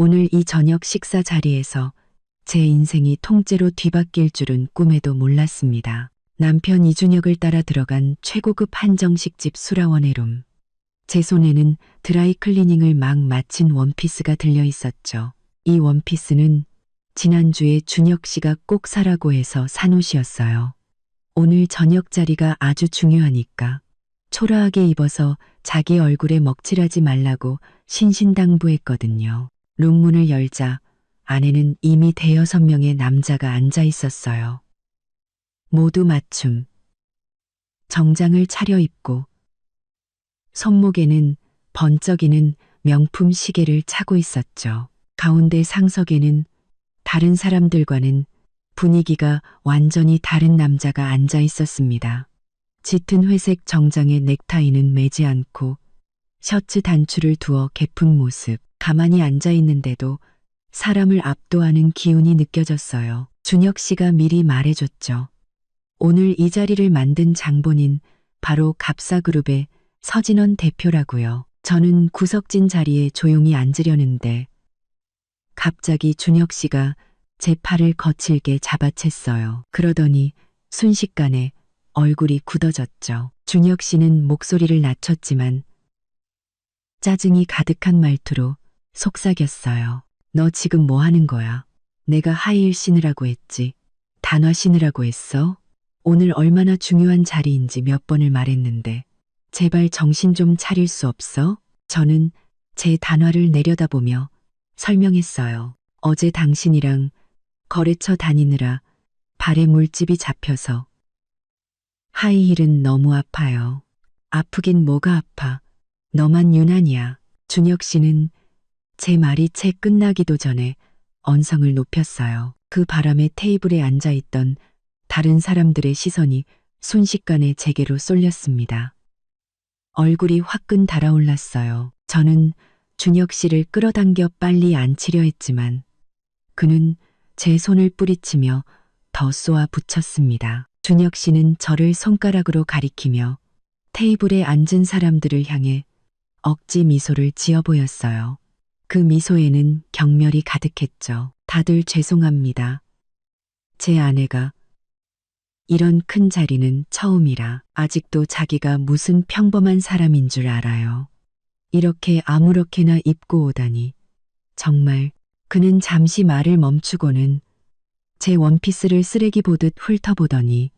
오늘 이 저녁 식사 자리에서 제 인생이 통째로 뒤바뀔 줄은 꿈에도 몰랐습니다. 남편 이준혁을 따라 들어간 최고급 한정식집 수라원의 룸. 제 손에는 드라이 클리닝을 막 마친 원피스가 들려 있었죠. 이 원피스는 지난주에 준혁 씨가 꼭 사라고 해서 산 옷이었어요. 오늘 저녁 자리가 아주 중요하니까 초라하게 입어서 자기 얼굴에 먹칠하지 말라고 신신당부했거든요. 룸문을 열자 안에는 이미 대여섯 명의 남자가 앉아 있었어요. 모두 맞춤. 정장을 차려입고 손목에는 번쩍이는 명품 시계를 차고 있었죠. 가운데 상석에는 다른 사람들과는 분위기가 완전히 다른 남자가 앉아 있었습니다. 짙은 회색 정장에 넥타이는 매지 않고 셔츠 단추를 두어 개픈 모습. 가만히 앉아 있는데도 사람을 압도하는 기운이 느껴졌어요. 준혁 씨가 미리 말해줬죠. 오늘 이 자리를 만든 장본인 바로 갑사그룹의 서진원 대표라고요. 저는 구석진 자리에 조용히 앉으려는데 갑자기 준혁 씨가 제 팔을 거칠게 잡아챘어요. 그러더니 순식간에 얼굴이 굳어졌죠. 준혁 씨는 목소리를 낮췄지만 짜증이 가득한 말투로 속삭였어요. 너 지금 뭐 하는 거야? 내가 하이힐 신으라고 했지. 단화 신으라고 했어? 오늘 얼마나 중요한 자리인지 몇 번을 말했는데 제발 정신 좀 차릴 수 없어? 저는 제 단화를 내려다보며 설명했어요. 어제 당신이랑 거래처 다니느라 발에 물집이 잡혀서 하이힐은 너무 아파요. 아프긴 뭐가 아파. 너만 유난이야. 준혁 씨는 제 말이 채 끝나기도 전에 언성을 높였어요. 그 바람에 테이블에 앉아있던 다른 사람들의 시선이 순식간에 제게로 쏠렸습니다. 얼굴이 화끈 달아올랐어요. 저는 준혁 씨를 끌어당겨 빨리 앉히려 했지만 그는 제 손을 뿌리치며 더 쏘아 붙였습니다. 준혁 씨는 저를 손가락으로 가리키며 테이블에 앉은 사람들을 향해 억지 미소를 지어 보였어요. 그 미소에는 경멸이 가득했죠. 다들 죄송합니다. 제 아내가 이런 큰 자리는 처음이라 아직도 자기가 무슨 평범한 사람인 줄 알아요. 이렇게 아무렇게나 입고 오다니. 정말. 그는 잠시 말을 멈추고는 제 원피스를 쓰레기 보듯 훑어보더니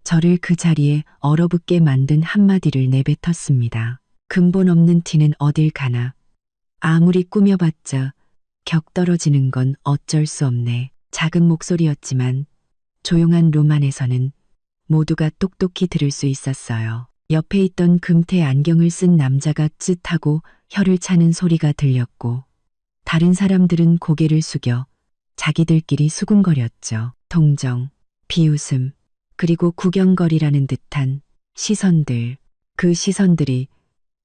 저를 그 자리에 얼어붙게 만든 한마디를 내뱉었습니다. 근본 없는 티는 어딜 가나. 아무리 꾸며봤자 격 떨어지는 건 어쩔 수 없네. 작은 목소리였지만 조용한 룸 안에서는 모두가 똑똑히 들을 수 있었어요. 옆에 있던 금태 안경을 쓴 남자가 쯧하고 혀를 차는 소리가 들렸고 다른 사람들은 고개를 숙여 자기들끼리 수군거렸죠. 동정, 비웃음, 그리고 구경거리라는 듯한 시선들. 그 시선들이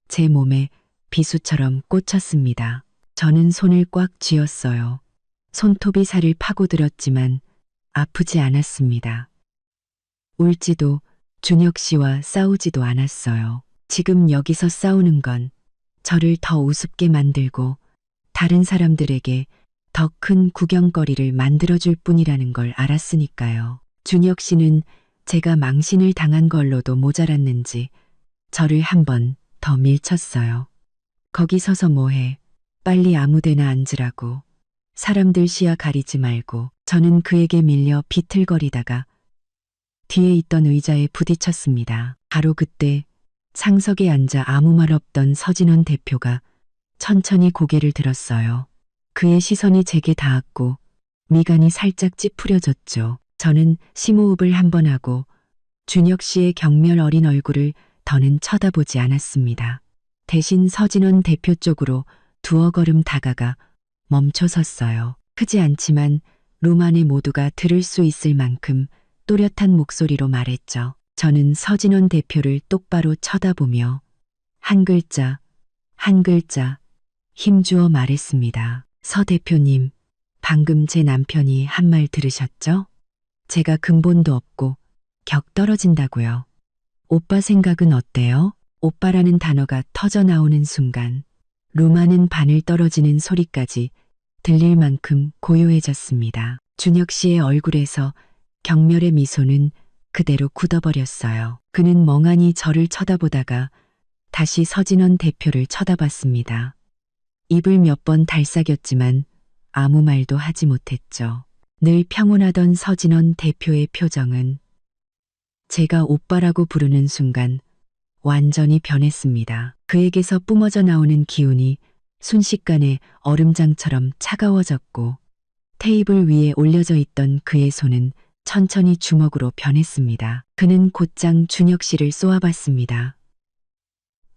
제 몸에 비수처럼 꽂혔습니다. 저는 손을 꽉 쥐었어요. 손톱이 살을 파고들었지만 아프지 않았습니다. 울지도 준혁 씨와 싸우지도 않았어요. 지금 여기서 싸우는 건 저를 더 우습게 만들고 다른 사람들에게 더 큰 구경거리를 만들어줄 뿐이라는 걸 알았으니까요. 준혁 씨는 제가 망신을 당한 걸로도 모자랐는지 저를 한 번 더 밀쳤어요. 거기 서서 뭐해. 빨리 아무데나 앉으라고. 사람들 시야 가리지 말고. 저는 그에게 밀려 비틀거리다가 뒤에 있던 의자에 부딪혔습니다. 바로 그때 상석에 앉아 아무 말 없던 서진원 대표가 천천히 고개를 들었어요. 그의 시선이 제게 닿았고 미간이 살짝 찌푸려졌죠. 저는 심호흡을 한 번 하고 준혁 씨의 경멸 어린 얼굴을 더는 쳐다보지 않았습니다. 대신 서진원 대표 쪽으로 두어 걸음 다가가 멈춰 섰어요. 크지 않지만 룸 안에 모두가 들을 수 있을 만큼 또렷한 목소리로 말했죠. 저는 서진원 대표를 똑바로 쳐다보며 한 글자, 한 글자 힘주어 말했습니다. 서 대표님, 방금 제 남편이 한 말 들으셨죠? 제가 근본도 없고 격 떨어진다고요. 오빠 생각은 어때요? 오빠라는 단어가 터져 나오는 순간 룸 안은 바늘 떨어지는 소리까지 들릴 만큼 고요해졌습니다. 준혁 씨의 얼굴에서 경멸의 미소는 그대로 굳어버렸어요. 그는 멍하니 저를 쳐다보다가 다시 서진원 대표를 쳐다봤습니다. 입을 몇 번 달싹였지만 아무 말도 하지 못했죠. 늘 평온하던 서진원 대표의 표정은 제가 오빠라고 부르는 순간 완전히 변했습니다. 그에게서 뿜어져 나오는 기운이 순식간에 얼음장처럼 차가워졌고 테이블 위에 올려져 있던 그의 손은 천천히 주먹으로 변했습니다. 그는 곧장 준혁 씨를 쏘아봤습니다.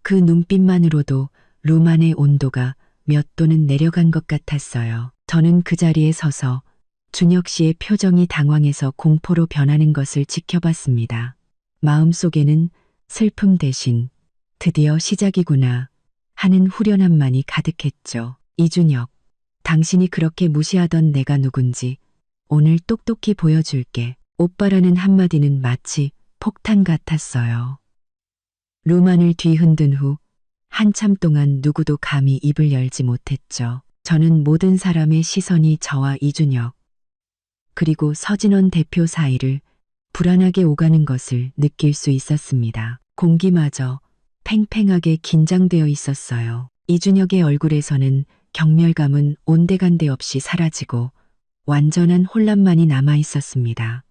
그 눈빛만으로도 룸 안의 온도가 몇 도는 내려간 것 같았어요. 저는 그 자리에 서서 준혁 씨의 표정이 당황해서 공포로 변하는 것을 지켜봤습니다. 마음속에는 슬픔 대신 드디어 시작이구나 하는 후련함만이 가득했죠. 이준혁, 당신이 그렇게 무시하던 내가 누군지 오늘 똑똑히 보여줄게. 오빠라는 한마디는 마치 폭탄 같았어요. 룸 안을 뒤흔든 후 한참 동안 누구도 감히 입을 열지 못했죠. 저는 모든 사람의 시선이 저와 이준혁, 그리고 서진원 대표 사이를 불안하게 오가는 것을 느낄 수 있었습니다. 공기마저 팽팽하게 긴장되어 있었어요. 이준혁의 얼굴에서는 경멸감은 온데간데 없이 사라지고 완전한 혼란만이 남아 있었습니다.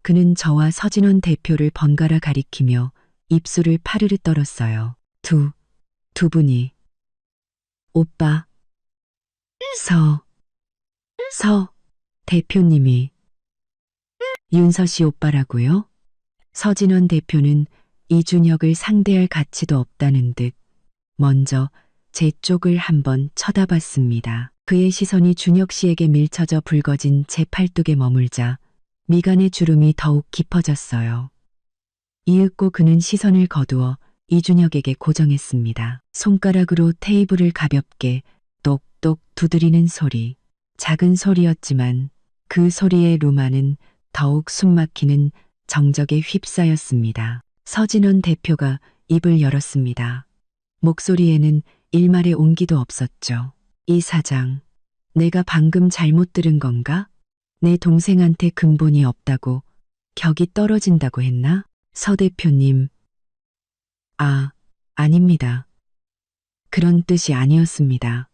그는 저와 서진원 대표를 번갈아 가리키며 입술을 파르르 떨었어요. 두 분이. 오빠. 서 대표님이. 윤서 씨 오빠라고요? 서진원 대표는 이준혁을 상대할 가치도 없다는 듯 먼저 제 쪽을 한번 쳐다봤습니다. 그의 시선이 준혁 씨에게 밀쳐져 붉어진 제 팔뚝에 머물자 미간의 주름이 더욱 깊어졌어요. 이윽고 그는 시선을 거두어 이준혁에게 고정했습니다. 손가락으로 테이블을 가볍게 똑똑 두드리는 소리. 작은 소리였지만 그 소리의 루마는 더욱 숨막히는 정적에 휩싸였습니다. 서진원 대표가 입을 열었습니다. 목소리에는 일말의 온기도 없었죠. 이 사장, 내가 방금 잘못 들은 건가? 내 동생한테 근본이 없다고, 격이 떨어진다고 했나? 서 대표님. 아닙니다. 그런 뜻이 아니었습니다.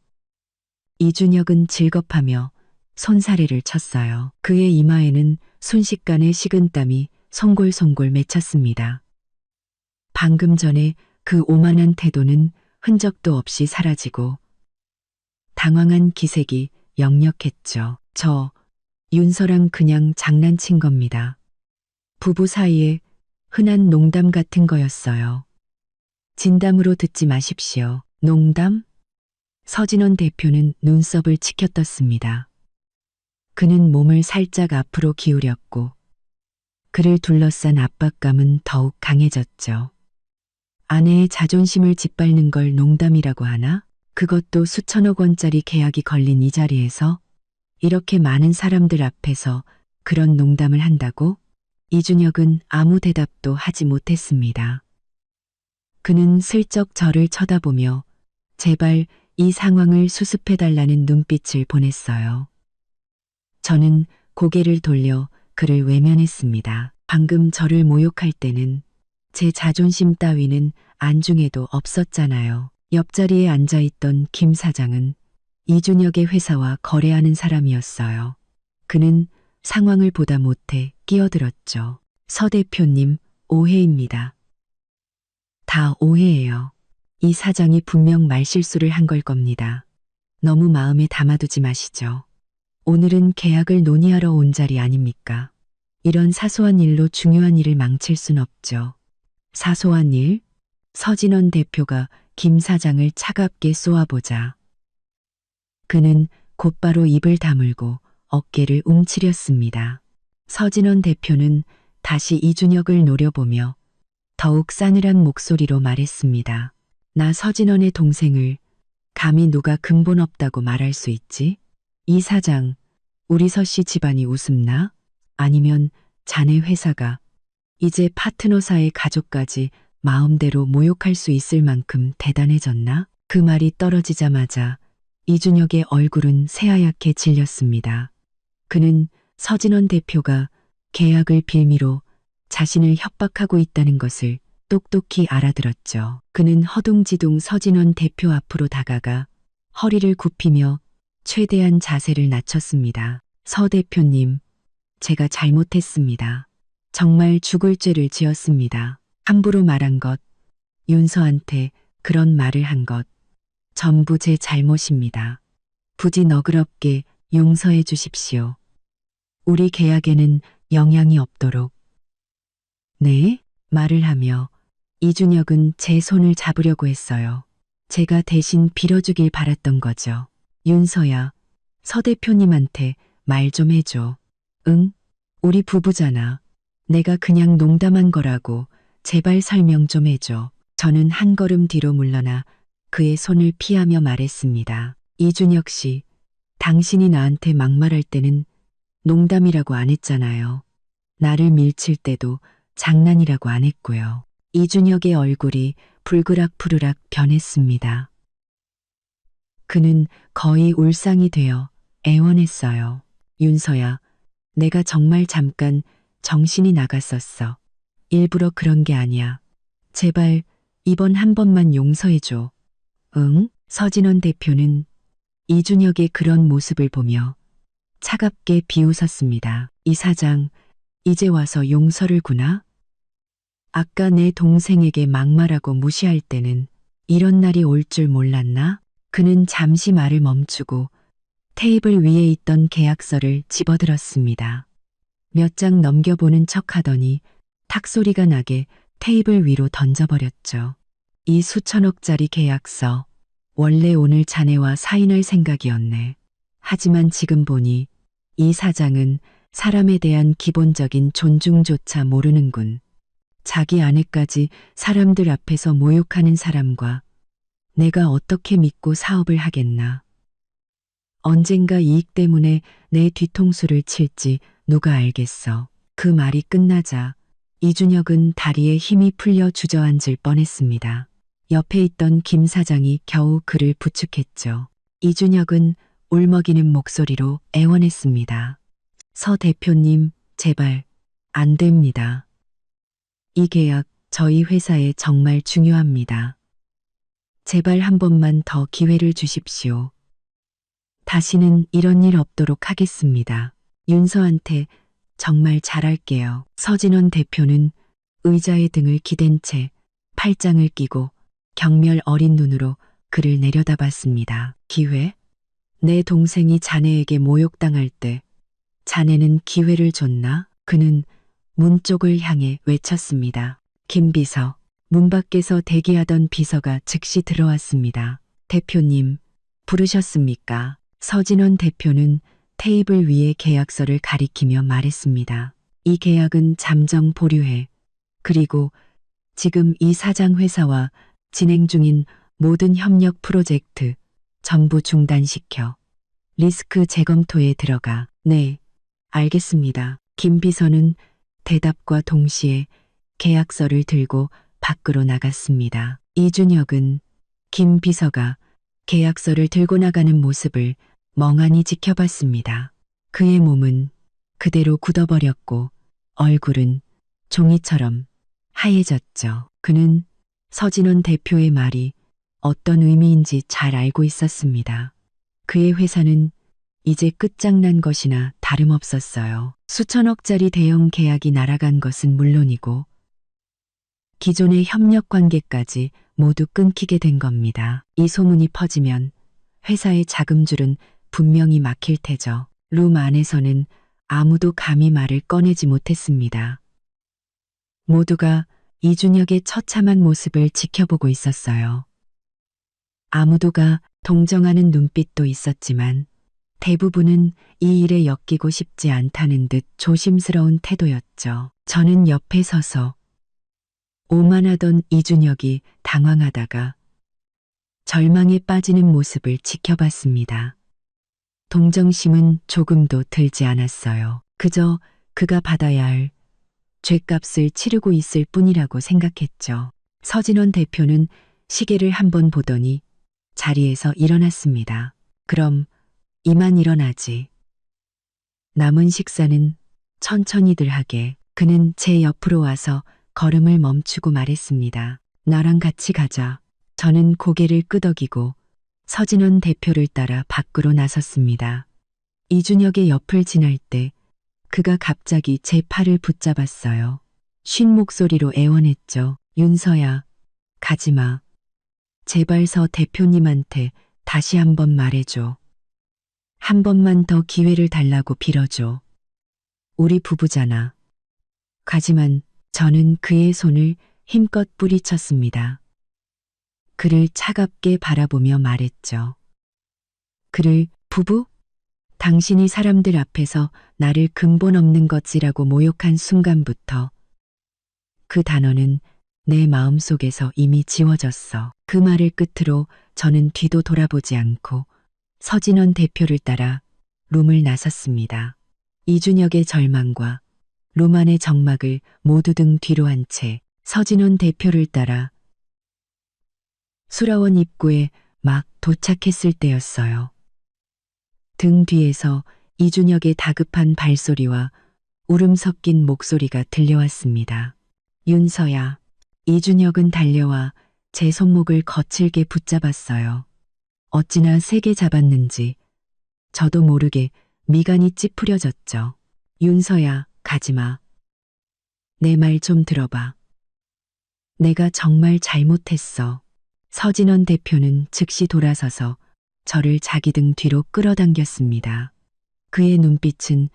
이준혁은 질겁하며 손사래를 쳤어요. 그의 이마에는 순식간에 식은땀이 송골송골 맺혔습니다. 방금 전에 그 오만한 태도는 흔적도 없이 사라지고 당황한 기색이 역력했죠. 윤서랑 그냥 장난친 겁니다. 부부 사이에 흔한 농담 같은 거였어요. 진담으로 듣지 마십시오. 농담? 서진원 대표는 눈썹을 치켜떴습니다. 그는 몸을 살짝 앞으로 기울였고 그를 둘러싼 압박감은 더욱 강해졌죠. 아내의 자존심을 짓밟는 걸 농담이라고 하나? 그것도 수천억 원짜리 계약이 걸린 이 자리에서 이렇게 많은 사람들 앞에서 그런 농담을 한다고? 이준혁은 아무 대답도 하지 못했습니다. 그는 슬쩍 저를 쳐다보며 제발 이 상황을 수습해달라는 눈빛을 보냈어요. 저는 고개를 돌려 그를 외면했습니다. 방금 저를 모욕할 때는 제 자존심 따위는 안중에도 없었잖아요. 옆자리에 앉아있던 김 사장은 이준혁의 회사와 거래하는 사람이었어요. 그는 상황을 보다 못해 끼어들었죠. 서 대표님, 오해입니다. 다 오해예요. 이 사장이 분명 말실수를 한 걸 겁니다. 너무 마음에 담아두지 마시죠. 오늘은 계약을 논의하러 온 자리 아닙니까? 이런 사소한 일로 중요한 일을 망칠 순 없죠. 사소한 일? 서진원 대표가 김 사장을 차갑게 쏘아보자. 그는 곧바로 입을 다물고 어깨를 움츠렸습니다. 서진원 대표는 다시 이준혁을 노려보며 더욱 싸늘한 목소리로 말했습니다. 나 서진원의 동생을 감히 누가 근본 없다고 말할 수 있지? 이 사장, 우리 서씨 집안이 우습나? 아니면 자네 회사가 이제 파트너사의 가족까지 마음대로 모욕할 수 있을 만큼 대단해졌나? 그 말이 떨어지자마자 이준혁의 얼굴은 새하얗게 질렸습니다. 그는 서진원 대표가 계약을 빌미로 자신을 협박하고 있다는 것을 똑똑히 알아들었죠. 그는 허둥지둥 서진원 대표 앞으로 다가가 허리를 굽히며 최대한 자세를 낮췄습니다. 서 대표님, 제가 잘못했습니다. 정말 죽을 죄를 지었습니다. 함부로 말한 것, 윤서한테 그런 말을 한 것, 전부 제 잘못입니다. 부디 너그럽게 용서해 주십시오. 우리 계약에는 영향이 없도록. 네? 말을 하며 이준혁은 제 손을 잡으려고 했어요. 제가 대신 빌어주길 바랐던 거죠. 윤서야, 서 대표님한테 말 좀 해줘. 응? 우리 부부잖아. 내가 그냥 농담한 거라고 제발 설명 좀 해줘. 저는 한 걸음 뒤로 물러나 그의 손을 피하며 말했습니다. 이준혁 씨, 당신이 나한테 막말할 때는 농담이라고 안 했잖아요. 나를 밀칠 때도 장난이라고 안 했고요. 이준혁의 얼굴이 불그락푸르락 변했습니다. 그는 거의 울상이 되어 애원했어요. 윤서야, 내가 정말 잠깐 정신이 나갔었어. 일부러 그런 게 아니야. 제발 이번 한 번만 용서해줘. 응? 서진원 대표는 이준혁의 그런 모습을 보며 차갑게 비웃었습니다. 이 사장, 이제 와서 용서를 구나? 아까 내 동생에게 막말하고 무시할 때는 이런 날이 올 줄 몰랐나? 그는 잠시 말을 멈추고 테이블 위에 있던 계약서를 집어들었습니다. 몇 장 넘겨보는 척 하더니 탁 소리가 나게 테이블 위로 던져버렸죠. 이 수천억짜리 계약서, 원래 오늘 자네와 사인할 생각이었네. 하지만 지금 보니 이 사장은 사람에 대한 기본적인 존중조차 모르는군. 자기 아내까지 사람들 앞에서 모욕하는 사람과 내가 어떻게 믿고 사업을 하겠나. 언젠가 이익 때문에 내 뒤통수를 칠지 누가 알겠어. 그 말이 끝나자 이준혁은 다리에 힘이 풀려 주저앉을 뻔했습니다. 옆에 있던 김 사장이 겨우 그를 부축했죠. 이준혁은 울먹이는 목소리로 애원했습니다. 서 대표님, 제발, 안 됩니다. 이 계약 저희 회사에 정말 중요합니다. 제발 한 번만 더 기회를 주십시오. 다시는 이런 일 없도록 하겠습니다. 윤서한테 정말 잘할게요. 서진원 대표는 의자에 등을 기댄 채 팔짱을 끼고 경멸 어린 눈으로 그를 내려다봤습니다. 기회? 내 동생이 자네에게 모욕당할 때 자네는 기회를 줬나? 그는 문 쪽을 향해 외쳤습니다. 김 비서. 문 밖에서 대기하던 비서가 즉시 들어왔습니다. 대표님, 부르셨습니까? 서진원 대표는 테이블 위에 계약서를 가리키며 말했습니다. 이 계약은 잠정 보류해. 그리고 지금 이 사장 회사와 진행 중인 모든 협력 프로젝트 전부 중단시켜. 리스크 재검토에 들어가. 네, 알겠습니다. 김 비서는 대답과 동시에 계약서를 들고 밖으로 나갔습니다. 이준혁은 김 비서가 계약서를 들고 나가는 모습을 멍하니 지켜봤습니다. 그의 몸은 그대로 굳어버렸고 얼굴은 종이처럼 하얘졌죠. 그는 서진원 대표의 말이 어떤 의미인지 잘 알고 있었습니다. 그의 회사는 이제 끝장난 것이나 다름없었어요. 수천억짜리 대형 계약이 날아간 것은 물론이고 기존의 협력 관계까지 모두 끊기게 된 겁니다. 이 소문이 퍼지면 회사의 자금줄은 분명히 막힐 테죠. 룸 안에서는 아무도 감히 말을 꺼내지 못했습니다. 모두가 이준혁의 처참한 모습을 지켜보고 있었어요. 아무도가 동정하는 눈빛도 있었지만 대부분은 이 일에 엮이고 싶지 않다는 듯 조심스러운 태도였죠. 저는 옆에 서서 오만하던 이준혁이 당황하다가 절망에 빠지는 모습을 지켜봤습니다. 동정심은 조금도 들지 않았어요. 그저 그가 받아야 할 죗값을 치르고 있을 뿐이라고 생각했죠. 서진원 대표는 시계를 한번 보더니 자리에서 일어났습니다. 그럼 이만 일어나지. 남은 식사는 천천히들 하게. 그는 제 옆으로 와서 걸음을 멈추고 말했습니다. 나랑 같이 가자. 저는 고개를 끄덕이고 서진원 대표를 따라 밖으로 나섰습니다. 이준혁의 옆을 지날 때 그가 갑자기 제 팔을 붙잡았어요. 쉰 목소리로 애원했죠. 윤서야, 가지마. 제발 서 대표님한테 다시 한번 말해줘. 한 번만 더 기회를 달라고 빌어줘. 우리 부부잖아. 하지만 저는 그의 손을 힘껏 뿌리쳤습니다. 그를 차갑게 바라보며 말했죠. 그를 부부? 당신이 사람들 앞에서 나를 근본 없는 것이라고 모욕한 순간부터 그 단어는 내 마음속에서 이미 지워졌어. 그 말을 끝으로 저는 뒤도 돌아보지 않고 서진원 대표를 따라 룸을 나섰습니다. 이준혁의 절망과 로만의 정막을 모두 등 뒤로 한 채 서진원 대표를 따라 수라원 입구에 막 도착했을 때였어요. 등 뒤에서 이준혁의 다급한 발소리와 울음 섞인 목소리가 들려왔습니다. 윤서야. 이준혁은 달려와 제 손목을 거칠게 붙잡았어요. 어찌나 세게 잡았는지 저도 모르게 미간이 찌푸려졌죠. 윤서야, 가지마. 내 말 좀 들어봐. 내가 정말 잘못했어. 서진원 대표는 즉시 돌아서서 저를 자기 등 뒤로 끌어당겼습니다. 그의 눈빛은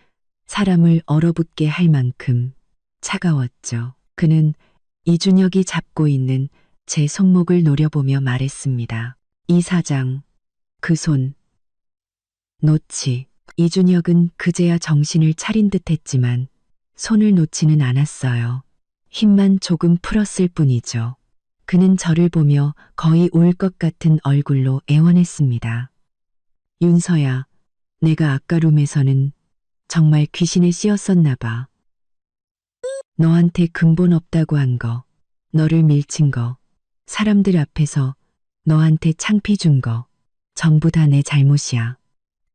사람을 얼어붙게 할 만큼 차가웠죠. 그는 이준혁이 잡고 있는 제 손목을 노려보며 말했습니다. 이 사장, 그 손 놓지. 이준혁은 그제야 정신을 차린 듯 했지만 손을 놓지는 않았어요. 힘만 조금 풀었을 뿐이죠. 그는 저를 보며 거의 울 것 같은 얼굴로 애원했습니다. 윤서야, 내가 아까 룸에서는 정말 귀신에 씌었었나 봐. 너한테 근본 없다고 한 거, 너를 밀친 거, 사람들 앞에서 너한테 창피 준 거, 전부 다 내 잘못이야.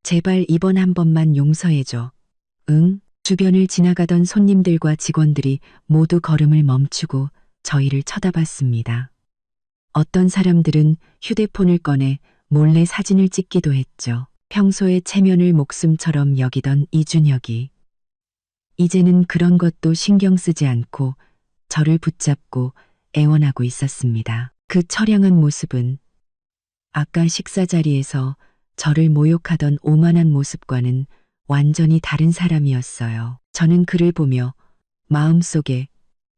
제발 이번 한 번만 용서해줘. 응? 주변을 지나가던 손님들과 직원들이 모두 걸음을 멈추고 저희를 쳐다봤습니다. 어떤 사람들은 휴대폰을 꺼내 몰래 사진을 찍기도 했죠. 평소에 체면을 목숨처럼 여기던 이준혁이 이제는 그런 것도 신경 쓰지 않고 저를 붙잡고 애원하고 있었습니다. 그 처량한 모습은 아까 식사 자리에서 저를 모욕하던 오만한 모습과는 완전히 다른 사람이었어요. 저는 그를 보며 마음속에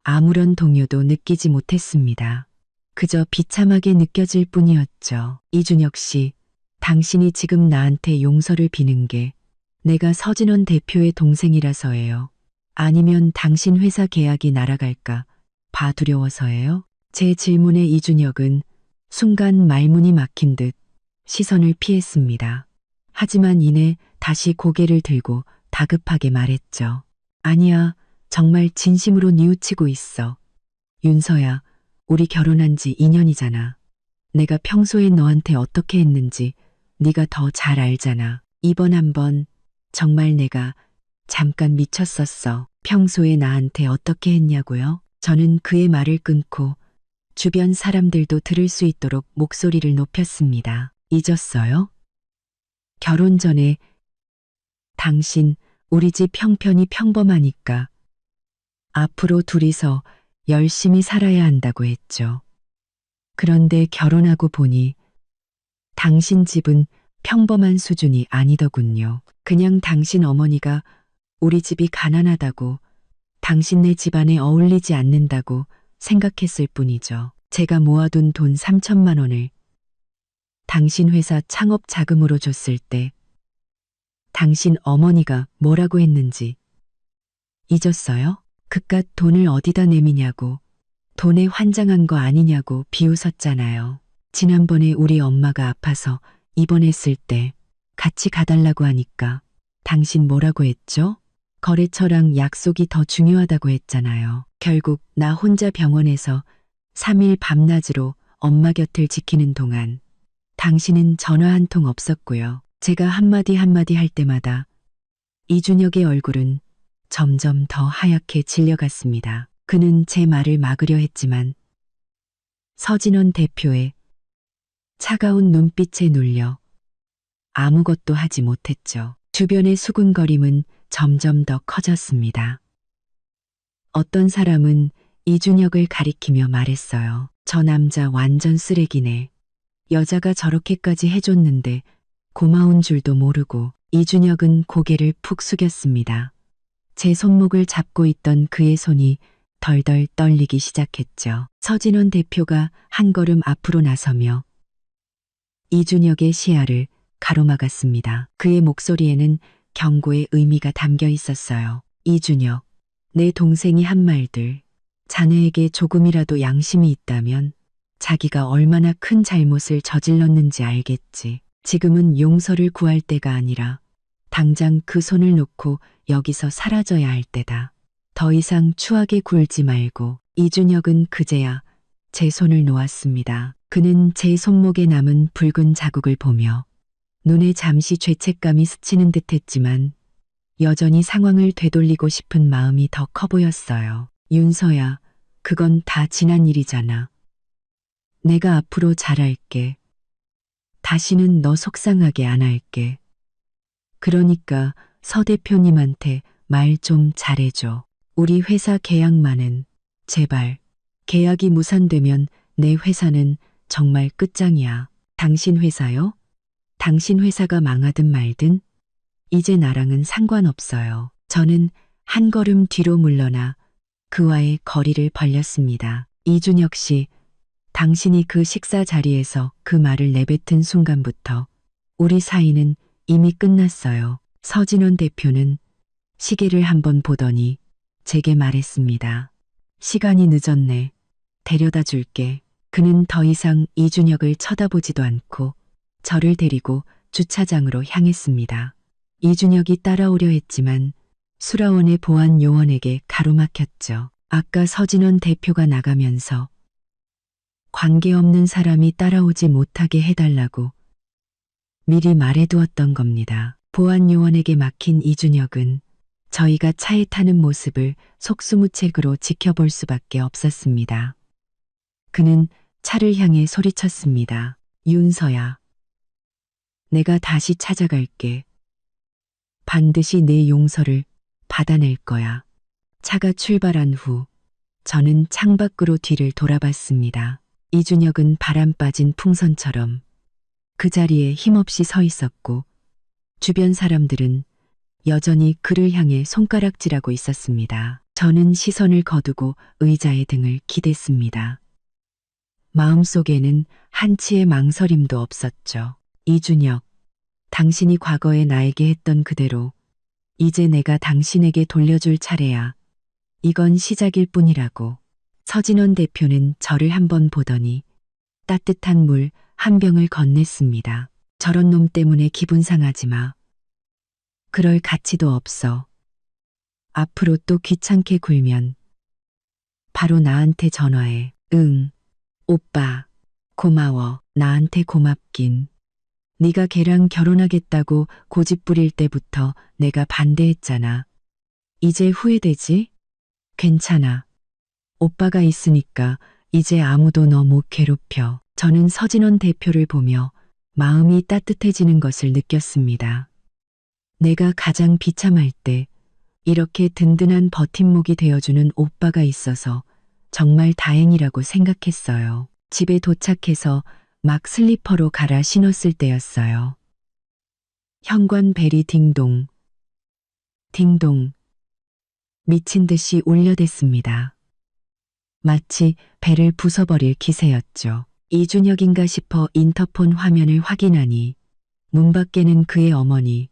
아무런 동요도 느끼지 못했습니다. 그저 비참하게 느껴질 뿐이었죠. 이준혁 씨, 당신이 지금 나한테 용서를 비는 게 내가 서진원 대표의 동생이라서예요. 아니면 당신 회사 계약이 날아갈까 봐 두려워서예요? 제 질문에 이준혁은 순간 말문이 막힌 듯 시선을 피했습니다. 하지만 이내 다시 고개를 들고 다급하게 말했죠. 아니야, 정말 진심으로 뉘우치고 있어. 윤서야, 우리 결혼한 지 2년이잖아. 내가 평소에 너한테 어떻게 했는지 네가 더 잘 알잖아. 이번 한 번 정말 내가 잠깐 미쳤었어. 평소에 나한테 어떻게 했냐고요? 저는 그의 말을 끊고 주변 사람들도 들을 수 있도록 목소리를 높였습니다. 잊었어요? 결혼 전에 당신 우리 집 형편이 평범하니까 앞으로 둘이서 열심히 살아야 한다고 했죠. 그런데 결혼하고 보니 당신 집은 평범한 수준이 아니더군요. 그냥 당신 어머니가 우리 집이 가난하다고 당신네 집안에 어울리지 않는다고 생각했을 뿐이죠. 제가 모아둔 돈 3천만 원을 당신 회사 창업 자금으로 줬을 때 당신 어머니가 뭐라고 했는지 잊었어요? 그깟 돈을 어디다 내미냐고, 돈에 환장한 거 아니냐고 비웃었잖아요. 지난번에 우리 엄마가 아파서 입원했을 때 같이 가달라고 하니까 당신 뭐라고 했죠? 거래처랑 약속이 더 중요하다고 했잖아요. 결국 나 혼자 병원에서 3일 밤낮으로 엄마 곁을 지키는 동안 당신은 전화 한 통 없었고요. 제가 한마디 한마디 할 때마다 이준혁의 얼굴은 점점 더 하얗게 질려갔습니다. 그는 제 말을 막으려 했지만 서진원 대표의 차가운 눈빛에 눌려 아무것도 하지 못했죠. 주변의 수군거림은 점점 더 커졌습니다. 어떤 사람은 이준혁을 가리키며 말했어요. 저 남자 완전 쓰레기네. 여자가 저렇게까지 해줬는데 고마운 줄도 모르고. 이준혁은 고개를 푹 숙였습니다. 제 손목을 잡고 있던 그의 손이 덜덜 떨리기 시작했죠. 서진원 대표가 한 걸음 앞으로 나서며 이준혁의 시야를 가로막았습니다. 그의 목소리에는 경고의 의미가 담겨 있었어요. 이준혁, 내 동생이 한 말들, 자네에게 조금이라도 양심이 있다면 자기가 얼마나 큰 잘못을 저질렀는지 알겠지. 지금은 용서를 구할 때가 아니라 당장 그 손을 놓고 여기서 사라져야 할 때다. 더 이상 추하게 굴지 말고. 이준혁은 그제야 제 손을 놓았습니다. 그는 제 손목에 남은 붉은 자국을 보며 눈에 잠시 죄책감이 스치는 듯했지만 여전히 상황을 되돌리고 싶은 마음이 더 커 보였어요. 윤서야, 그건 다 지난 일이잖아. 내가 앞으로 잘할게. 다시는 너 속상하게 안 할게. 그러니까 서 대표님한테 말 좀 잘해줘. 우리 회사 계약만은 제발. 계약이 무산되면 내 회사는 정말 끝장이야. 당신 회사요? 당신 회사가 망하든 말든 이제 나랑은 상관없어요. 저는 한 걸음 뒤로 물러나 그와의 거리를 벌렸습니다. 이준혁 씨, 당신이 그 식사 자리에서 그 말을 내뱉은 순간부터 우리 사이는 이미 끝났어요. 서진원 대표는 시계를 한번 보더니 제게 말했습니다. 시간이 늦었네. 데려다 줄게. 그는 더 이상 이준혁을 쳐다보지도 않고 저를 데리고 주차장으로 향했습니다. 이준혁이 따라오려 했지만 수라원의 보안 요원에게 가로막혔죠. 아까 서진원 대표가 나가면서 관계없는 사람이 따라오지 못하게 해달라고 미리 말해두었던 겁니다. 보안 요원에게 막힌 이준혁은 저희가 차에 타는 모습을 속수무책으로 지켜볼 수밖에 없었습니다. 그는 차를 향해 소리쳤습니다. 윤서야, 내가 다시 찾아갈게. 반드시 내 용서를 받아낼 거야. 차가 출발한 후 저는 창밖으로 뒤를 돌아봤습니다. 이준혁은 바람 빠진 풍선처럼 그 자리에 힘없이 서 있었고 주변 사람들은 여전히 그를 향해 손가락질하고 있었습니다. 저는 시선을 거두고 의자의 등을 기댔습니다. 마음속에는 한치의 망설임도 없었죠. 이준혁, 당신이 과거에 나에게 했던 그대로 이제 내가 당신에게 돌려줄 차례야. 이건 시작일 뿐이라고. 서진원 대표는 저를 한번 보더니 따뜻한 물 한 병을 건넸습니다. 저런 놈 때문에 기분 상하지 마. 그럴 가치도 없어. 앞으로 또 귀찮게 굴면 바로 나한테 전화해. 응. 오빠, 고마워. 나한테 고맙긴. 네가 걔랑 결혼하겠다고 고집 부릴 때부터 내가 반대했잖아. 이제 후회되지? 괜찮아. 오빠가 있으니까 이제 아무도 너 못 괴롭혀. 저는 서진원 대표를 보며 마음이 따뜻해지는 것을 느꼈습니다. 내가 가장 비참할 때 이렇게 든든한 버팀목이 되어주는 오빠가 있어서 정말 다행이라고 생각했어요. 집에 도착해서 막 슬리퍼로 갈아 신었을 때였어요. 현관 벨이 딩동, 딩동, 미친 듯이 울려댔습니다. 마치 벨을 부숴버릴 기세였죠. 이준혁인가 싶어 인터폰 화면을 확인하니 문 밖에는 그의 어머니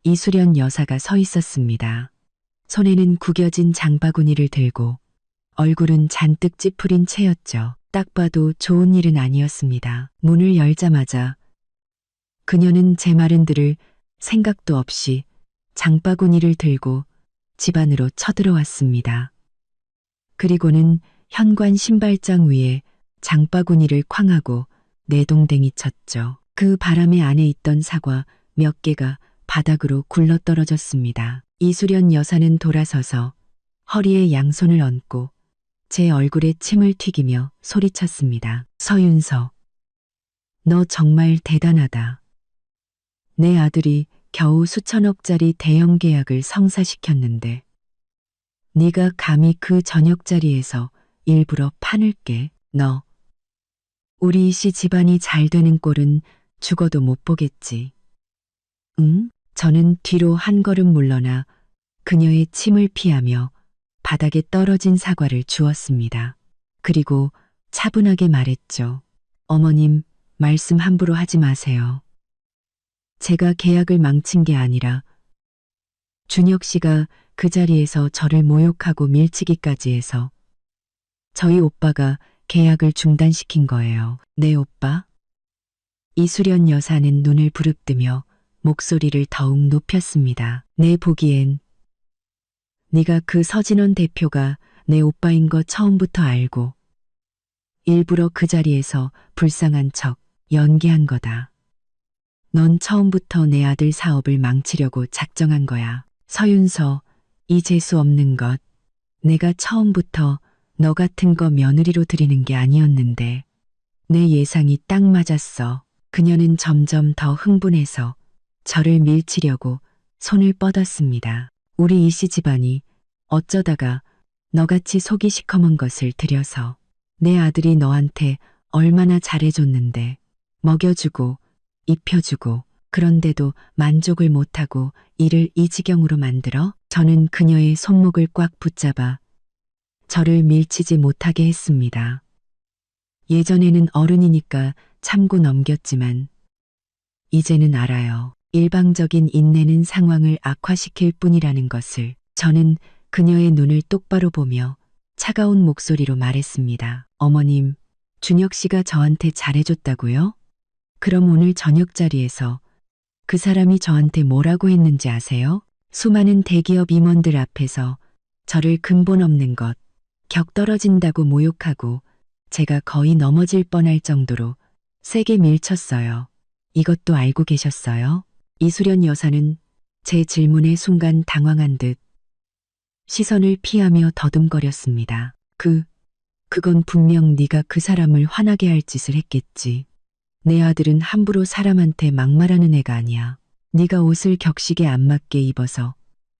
이수련 여사가 서 있었습니다. 손에는 구겨진 장바구니를 들고 얼굴은 잔뜩 찌푸린 채였죠. 딱 봐도 좋은 일은 아니었습니다. 문을 열자마자 그녀는 제 말은 들을 생각도 없이 장바구니를 들고 집 안으로 쳐들어왔습니다. 그리고는 현관 신발장 위에 장바구니를 쾅하고 내동댕이 쳤죠. 그 바람에 안에 있던 사과 몇 개가 바닥으로 굴러떨어졌습니다. 이수련 여사는 돌아서서 허리에 양손을 얹고 제 얼굴에 침을 튀기며 소리쳤습니다. 서윤서, 너 정말 대단하다. 내 아들이 겨우 수천억짜리 대형 계약을 성사시켰는데 네가 감히 그 저녁자리에서 일부러 판을 깨. 너 우리 이씨 집안이 잘 되는 꼴은 죽어도 못 보겠지. 응? 저는 뒤로 한 걸음 물러나 그녀의 침을 피하며 바닥에 떨어진 사과를 주었습니다. 그리고 차분하게 말했죠. 어머님, 말씀 함부로 하지 마세요. 제가 계약을 망친 게 아니라 준혁 씨가 그 자리에서 저를 모욕하고 밀치기까지 해서 저희 오빠가 계약을 중단시킨 거예요. 네, 오빠? 이수련 여사는 눈을 부릅뜨며 목소리를 더욱 높였습니다. 내 보기엔 네가 그 서진원 대표가 내 오빠인 거 처음부터 알고 일부러 그 자리에서 불쌍한 척 연기한 거다. 넌 처음부터 내 아들 사업을 망치려고 작정한 거야. 서윤서, 이 재수 없는 것. 내가 처음부터 너 같은 거 며느리로 들이는 게 아니었는데 내 예상이 딱 맞았어. 그녀는 점점 더 흥분해서 저를 밀치려고 손을 뻗었습니다. 우리 이씨 집안이 어쩌다가 너같이 속이 시커먼 것을 들여서 내 아들이 너한테 얼마나 잘해줬는데 먹여주고 입혀주고 그런데도 만족을 못하고 이를 이 지경으로 만들어? 저는 그녀의 손목을 꽉 붙잡아 저를 밀치지 못하게 했습니다. 예전에는 어른이니까 참고 넘겼지만 이제는 알아요. 일방적인 인내는 상황을 악화시킬 뿐이라는 것을. 저는 그녀의 눈을 똑바로 보며 차가운 목소리로 말했습니다. 어머님, 준혁 씨가 저한테 잘해줬다고요? 그럼 오늘 저녁 자리에서 그 사람이 저한테 뭐라고 했는지 아세요? 수많은 대기업 임원들 앞에서 저를 근본 없는 것, 격 떨어진다고 모욕하고 제가 거의 넘어질 뻔할 정도로 세게 밀쳤어요. 이것도 알고 계셨어요? 이수련 여사는 제 질문에 순간 당황한 듯 시선을 피하며 더듬거렸습니다. 그건 분명 네가 그 사람을 화나게 할 짓을 했겠지. 내 아들은 함부로 사람한테 막말하는 애가 아니야. 네가 옷을 격식에 안 맞게 입어서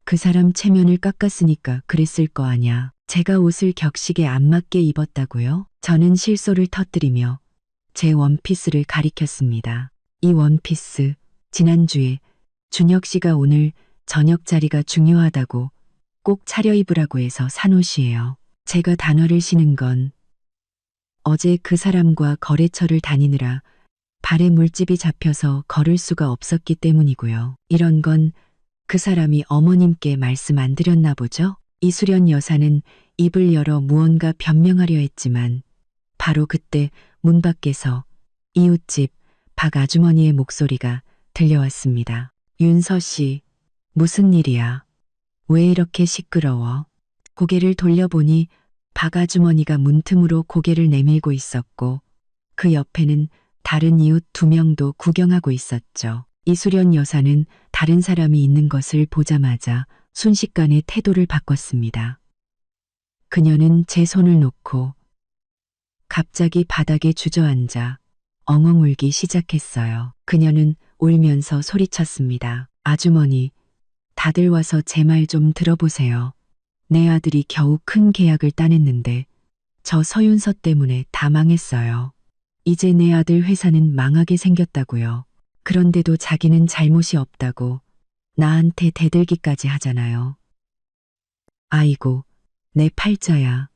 그 사람 체면을 깎았으니까 그랬을 거 아냐. 제가 옷을 격식에 안 맞게 입었다고요? 저는 실소를 터뜨리며 제 원피스를 가리켰습니다. 이 원피스, 지난주에 준혁 씨가 오늘 저녁 자리가 중요하다고 꼭 차려입으라고 해서 산 옷이에요. 제가 단어를 쉬는 건 어제 그 사람과 거래처를 다니느라 발에 물집이 잡혀서 걸을 수가 없었기 때문이고요. 이런 건 그 사람이 어머님께 말씀 안 드렸나 보죠? 이수련 여사는 입을 열어 무언가 변명하려 했지만 바로 그때 문 밖에서 이웃집 박 아주머니의 목소리가 들려왔습니다. 윤서 씨, 무슨 일이야? 왜 이렇게 시끄러워? 고개를 돌려보니 박 아주머니가 문틈으로 고개를 내밀고 있었고 그 옆에는 다른 이웃 2명도 구경하고 있었죠. 이수련 여사는 다른 사람이 있는 것을 보자마자 순식간에 태도를 바꿨습니다. 그녀는 제 손을 놓고 갑자기 바닥에 주저앉아 엉엉 울기 시작했어요. 그녀는 울면서 소리쳤습니다. 아주머니, 다들 와서 제 말 좀 들어보세요. 내 아들이 겨우 큰 계약을 따냈는데 저 서윤서 때문에 다 망했어요. 이제 내 아들 회사는 망하게 생겼다고요. 그런데도 자기는 잘못이 없다고 나한테 대들기까지 하잖아요. 아이고, 내 팔자야.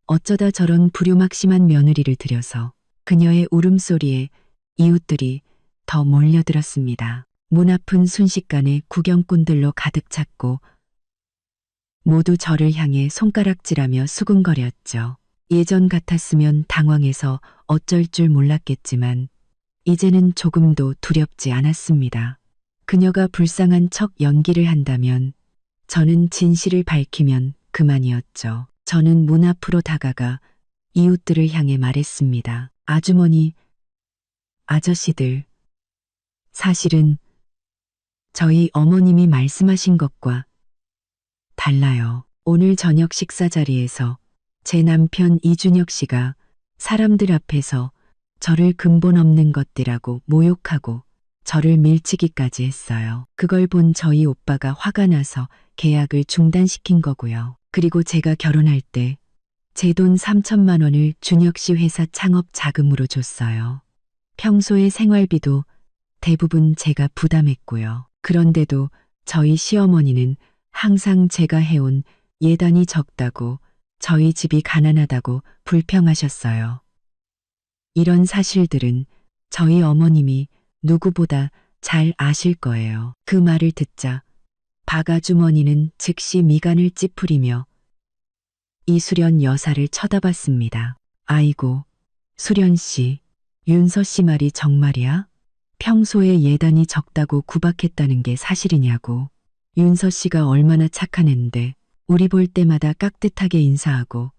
어쩌다 저런 불효막심한 며느리를 들여서. 그녀의 울음소리에 이웃들이 더 몰려들었습니다. 문 앞은 순식간에 구경꾼들로 가득 찼고 모두 저를 향해 손가락질하며 수군거렸죠. 예전 같았으면 당황해서 어쩔 줄 몰랐겠지만 이제는 조금도 두렵지 않았습니다. 그녀가 불쌍한 척 연기를 한다면 저는 진실을 밝히면 그만이었죠. 저는 문 앞으로 다가가 이웃들을 향해 말했습니다. 아주머니, 아저씨들, 사실은 저희 어머님이 말씀하신 것과 달라요. 오늘 저녁 식사 자리에서 제 남편 이준혁 씨가 사람들 앞에서 저를 근본 없는 것들이라고 모욕하고 저를 밀치기까지 했어요. 그걸 본 저희 오빠가 화가 나서 계약을 중단시킨 거고요. 그리고 제가 결혼할 때 제 돈 3천만 원을 준혁 씨 회사 창업 자금으로 줬어요. 평소의 생활비도 대부분 제가 부담했고요. 그런데도 저희 시어머니는 항상 제가 해온 예단이 적다고 저희 집이 가난하다고 불평하셨어요. 이런 사실들은 저희 어머님이 누구보다 잘 아실 거예요. 그 말을 듣자 박 아주머니는 즉시 미간을 찌푸리며 이수련 여사를 쳐다봤습니다. 아이고, 수련 씨, 윤서 씨 말이 정말이야? 평소에 예단이 적다고 구박했다는 게 사실이냐고. 윤서 씨가 얼마나 착한 앤데 우리 볼 때마다 깍듯하게 인사하고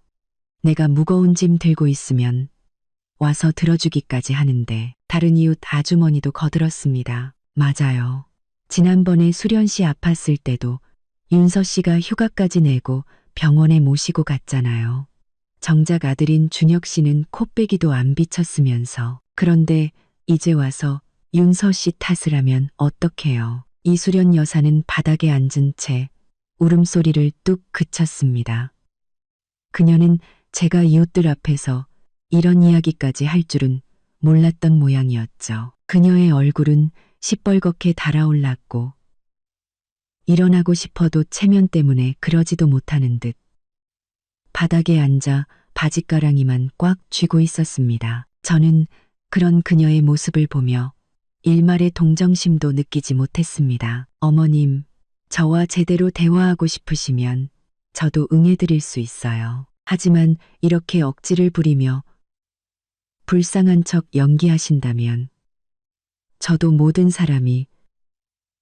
내가 무거운 짐 들고 있으면 와서 들어주기까지 하는데. 다른 이웃 아주머니도 거들었습니다. 맞아요. 지난번에 수련 씨 아팠을 때도 윤서 씨가 휴가까지 내고 병원에 모시고 갔잖아요. 정작 아들인 준혁 씨는 코빼기도 안 비쳤으면서. 그런데 이제 와서 윤서 씨 탓을 하면 어떡해요. 이수련 여사는 바닥에 앉은 채 울음소리를 뚝 그쳤습니다. 그녀는 제가 이웃들 앞에서 이런 이야기까지 할 줄은 몰랐던 모양이었죠. 그녀의 얼굴은 시뻘겋게 달아올랐고 일어나고 싶어도 체면 때문에 그러지도 못하는 듯 바닥에 앉아 바짓가랑이만 꽉 쥐고 있었습니다. 저는 그런 그녀의 모습을 보며 일말의 동정심도 느끼지 못했습니다. 어머님, 저와 제대로 대화하고 싶으시면 저도 응해드릴 수 있어요. 하지만 이렇게 억지를 부리며 불쌍한 척 연기하신다면 저도 모든 사람이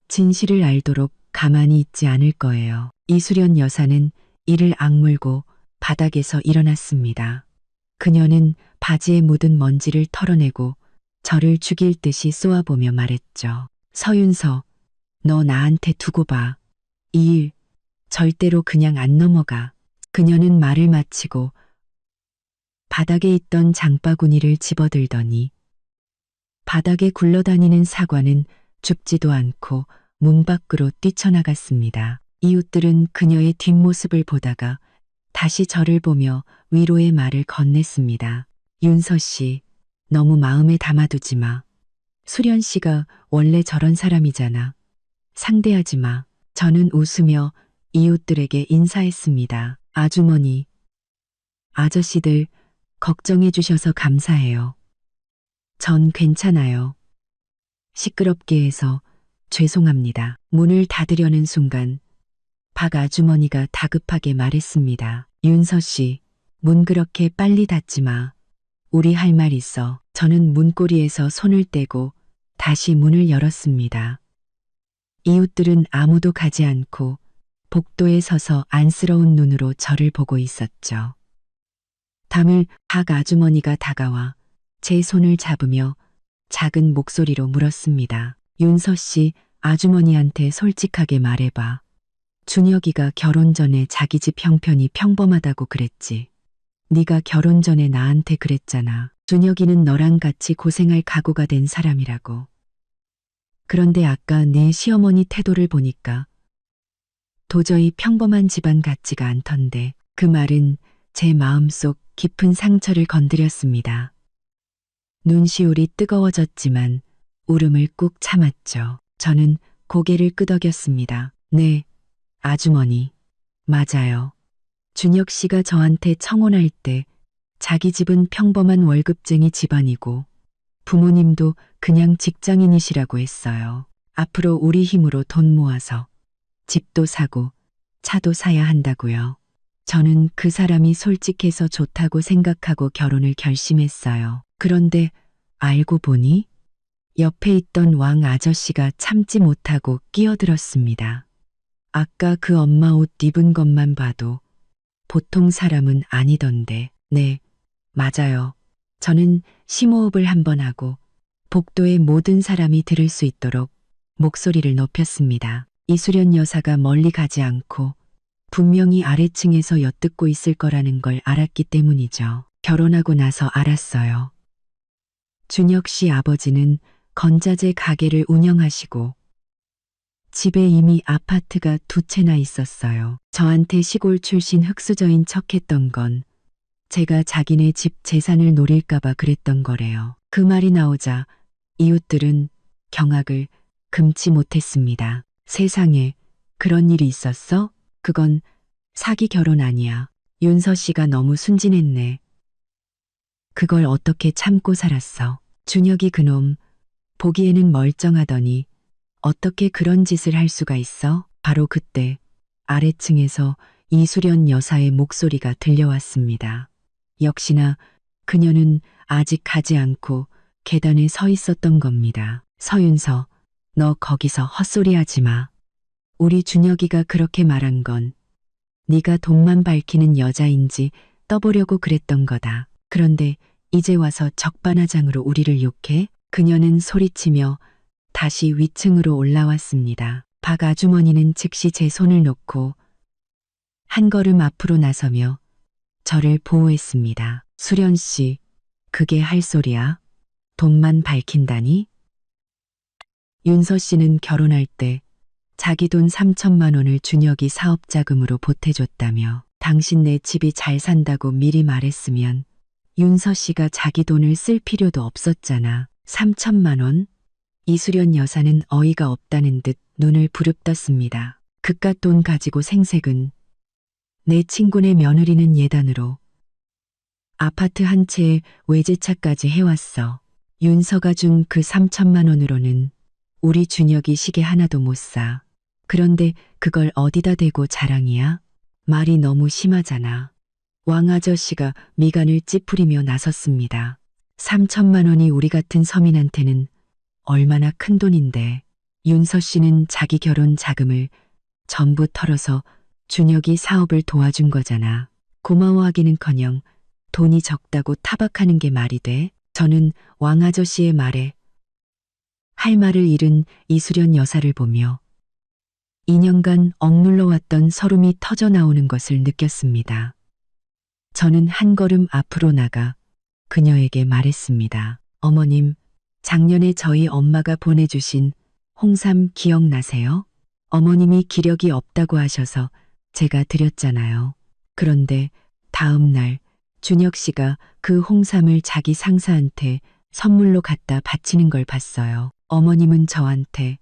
진실을 알도록 가만히 있지 않을 거예요. 이수련 여사는 이를 악물고 바닥에서 일어났습니다. 그녀는 바지에 묻은 먼지를 털어내고 저를 죽일 듯이 쏘아보며 말했죠. 서윤서, 너 나한테 두고 봐. 이 일 절대로 그냥 안 넘어가. 그녀는 말을 마치고 바닥에 있던 장바구니를 집어들더니 바닥에 굴러다니는 사과는 줍지도 않고 문 밖으로 뛰쳐나갔습니다. 이웃들은 그녀의 뒷모습을 보다가 다시 저를 보며 위로의 말을 건넸습니다. 윤서 씨, 너무 마음에 담아두지 마. 수련 씨가 원래 저런 사람이잖아. 상대하지 마. 저는 웃으며 이웃들에게 인사했습니다. 아주머니, 아저씨들 걱정해 주셔서 감사해요. 전 괜찮아요. 시끄럽게 해서 죄송합니다. 문을 닫으려는 순간 박 아주머니가 다급하게 말했습니다. 윤서 씨, 문 그렇게 빨리 닫지 마. 우리 할 말 있어. 저는 문고리에서 손을 떼고 다시 문을 열었습니다. 이웃들은 아무도 가지 않고 복도에 서서 안쓰러운 눈으로 저를 보고 있었죠. 담을 박 아주머니가 다가와 제 손을 잡으며 작은 목소리로 물었습니다. 윤서 씨, 아주머니한테 솔직하게 말해봐. 준혁이가 결혼 전에 자기 집 형편이 평범하다고 그랬지. 네가 결혼 전에 나한테 그랬잖아. 준혁이는 너랑 같이 고생할 각오가 된 사람이라고. 그런데 아까 내 시어머니 태도를 보니까 도저히 평범한 집안 같지가 않던데. 그 말은 제 마음속 깊은 상처를 건드렸습니다. 눈시울이 뜨거워졌지만 울음을 꾹 참았죠. 저는 고개를 끄덕였습니다. 네, 아주머니. 맞아요. 준혁 씨가 저한테 청혼할 때 자기 집은 평범한 월급쟁이 집안이고 부모님도 그냥 직장인이시라고 했어요. 앞으로 우리 힘으로 돈 모아서 집도 사고 차도 사야 한다고요. 저는 그 사람이 솔직해서 좋다고 생각하고 결혼을 결심했어요. 그런데 알고 보니 옆에 있던 왕 아저씨가 참지 못하고 끼어들었습니다. 아까 그 엄마 옷 입은 것만 봐도 보통 사람은 아니던데. 네, 맞아요. 저는 심호흡을 한번 하고 복도의 모든 사람이 들을 수 있도록 목소리를 높였습니다. 이수련 여사가 멀리 가지 않고 분명히 아래층에서 엿듣고 있을 거라는 걸 알았기 때문이죠. 결혼하고 나서 알았어요. 준혁 씨 아버지는 건자재 가게를 운영하시고 집에 이미 아파트가 2채나 있었어요. 저한테 시골 출신 흙수저인 척했던 건 제가 자기네 집 재산을 노릴까봐 그랬던 거래요. 그 말이 나오자 이웃들은 경악을 금치 못했습니다. 세상에 그런 일이 있었어? 그건 사기 결혼 아니야. 윤서 씨가 너무 순진했네. 그걸 어떻게 참고 살았어. 준혁이 그놈 보기에는 멀쩡하더니 어떻게 그런 짓을 할 수가 있어? 바로 그때 아래층에서 이수련 여사의 목소리가 들려왔습니다. 역시나 그녀는 아직 가지 않고 계단에 서 있었던 겁니다. 서윤서, 너 거기서 헛소리하지 마. 우리 준혁이가 그렇게 말한 건 네가 돈만 밝히는 여자인지 떠보려고 그랬던 거다. 그런데 이제 와서 적반하장으로 우리를 욕해? 그녀는 소리치며 다시 위층으로 올라왔습니다. 박 아주머니는 즉시 제 손을 놓고 한 걸음 앞으로 나서며 저를 보호했습니다. 수련 씨, 그게 할 소리야? 돈만 밝힌다니? 윤서 씨는 결혼할 때 자기 돈 3천만 원을 준혁이 사업자금으로 보태줬다며 당신네 집이 잘 산다고 미리 말했으면 윤서 씨가 자기 돈을 쓸 필요도 없었잖아. 3천만 원? 이수련 여사는 어이가 없다는 듯 눈을 부릅떴습니다. 그깟 돈 가지고 생색은 내 친구네 며느리는 예단으로 아파트 한 채에 외제차까지 해왔어. 윤서가 준 그 3천만 원으로는 우리 준혁이 시계 하나도 못 사. 그런데 그걸 어디다 대고 자랑이야? 말이 너무 심하잖아. 왕 아저씨가 미간을 찌푸리며 나섰습니다. 3천만 원이 우리 같은 서민한테는 얼마나 큰 돈인데. 윤서 씨는 자기 결혼 자금을 전부 털어서 준혁이 사업을 도와준 거잖아. 고마워하기는커녕 돈이 적다고 타박하는 게 말이 돼? 저는 왕 아저씨의 말에 할 말을 잃은 이수련 여사를 보며 2년간 억눌러 왔던 서름이 터져 나오는 것을 느꼈습니다. 저는 한 걸음 앞으로 나가 그녀에게 말했습니다. 어머님, 작년에 저희 엄마가 보내주신 홍삼 기억나세요? 어머님이 기력이 없다고 하셔서 제가 드렸잖아요. 그런데 다음 날 준혁 씨가 그 홍삼을 자기 상사한테 선물로 갖다 바치는 걸 봤어요. 어머님은 저한테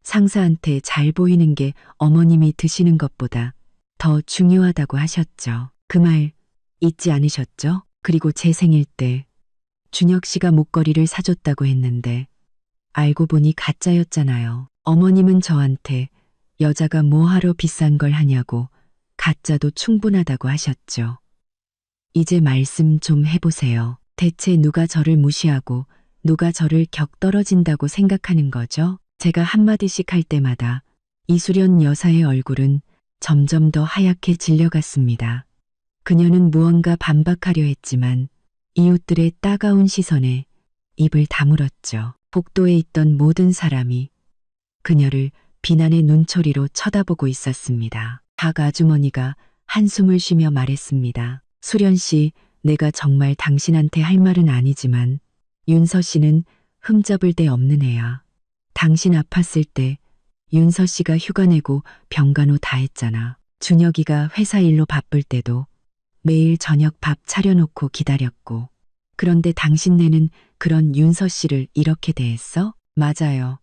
상사한테 잘 보이는 게 어머님이 드시는 것보다 더 중요하다고 하셨죠. 그 말 잊지 않으셨죠? 그리고 제 생일 때 준혁 씨가 목걸이를 사줬다고 했는데 알고 보니 가짜였잖아요. 어머님은 저한테 여자가 뭐하러 비싼 걸 하냐고 가짜도 충분하다고 하셨죠. 이제 말씀 좀 해보세요. 대체 누가 저를 무시하고 누가 저를 격떨어진다고 생각하는 거죠? 제가 한마디씩 할 때마다 이수련 여사의 얼굴은 점점 더 하얗게 질려갔습니다. 그녀는 무언가 반박하려 했지만 이웃들의 따가운 시선에 입을 다물었죠. 복도에 있던 모든 사람이 그녀를 비난의 눈초리로 쳐다보고 있었습니다. 박 아주머니가 한숨을 쉬며 말했습니다. 수련 씨, 내가 정말 당신한테 할 말은 아니지만 윤서 씨는 흠잡을 데 없는 애야. 당신 아팠을 때 윤서 씨가 휴가 내고 병간호 다 했잖아. 준혁이가 회사 일로 바쁠 때도 매일 저녁 밥 차려놓고 기다렸고. 그런데 당신네는 그런 윤서 씨를 이렇게 대했어? 맞아요.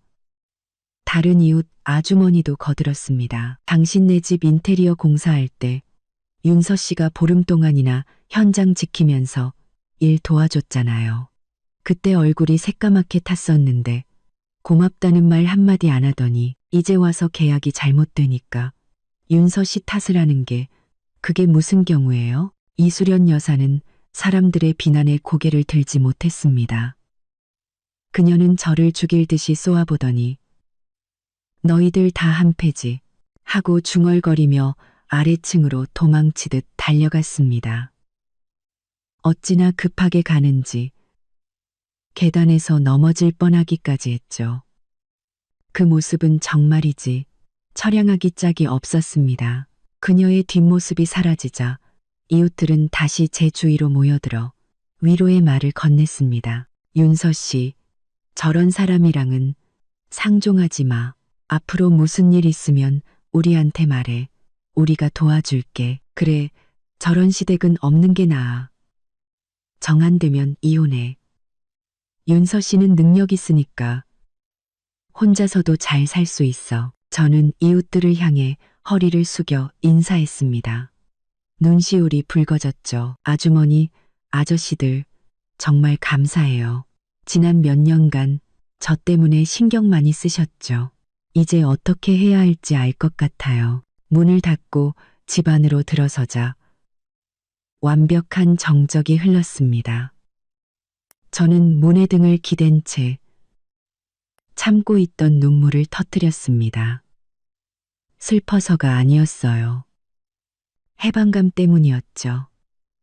다른 이웃 아주머니도 거들었습니다. 당신네 집 인테리어 공사할 때 윤서 씨가 보름 동안이나 현장 지키면서 일 도와줬잖아요. 그때 얼굴이 새까맣게 탔었는데 고맙다는 말 한마디 안 하더니 이제 와서 계약이 잘못되니까 윤서 씨 탓을 하는 게 그게 무슨 경우예요? 이수련 여사는 사람들의 비난에 고개를 들지 못했습니다. 그녀는 저를 죽일 듯이 쏘아보더니 너희들 다 한패지 하고 중얼거리며 아래층으로 도망치듯 달려갔습니다. 어찌나 급하게 가는지 계단에서 넘어질 뻔하기까지 했죠. 그 모습은 정말이지 처량하기 짝이 없었습니다. 그녀의 뒷모습이 사라지자 이웃들은 다시 제 주위로 모여들어 위로의 말을 건넸습니다. 윤서 씨, 저런 사람이랑은 상종하지 마. 앞으로 무슨 일 있으면 우리한테 말해. 우리가 도와줄게. 그래, 저런 시댁은 없는 게 나아. 정안 되면 이혼해. 윤서 씨는 능력 있으니까 혼자서도 잘 살 수 있어. 저는 이웃들을 향해 허리를 숙여 인사했습니다. 눈시울이 붉어졌죠. 아주머니, 아저씨들, 정말 감사해요. 지난 몇 년간 저 때문에 신경 많이 쓰셨죠. 이제 어떻게 해야 할지 알 것 같아요. 문을 닫고 집 안으로 들어서자 완벽한 정적이 흘렀습니다. 저는 문해등을 기댄 채 참고 있던 눈물을 터뜨렸습니다. 슬퍼서가 아니었어요. 해방감 때문이었죠.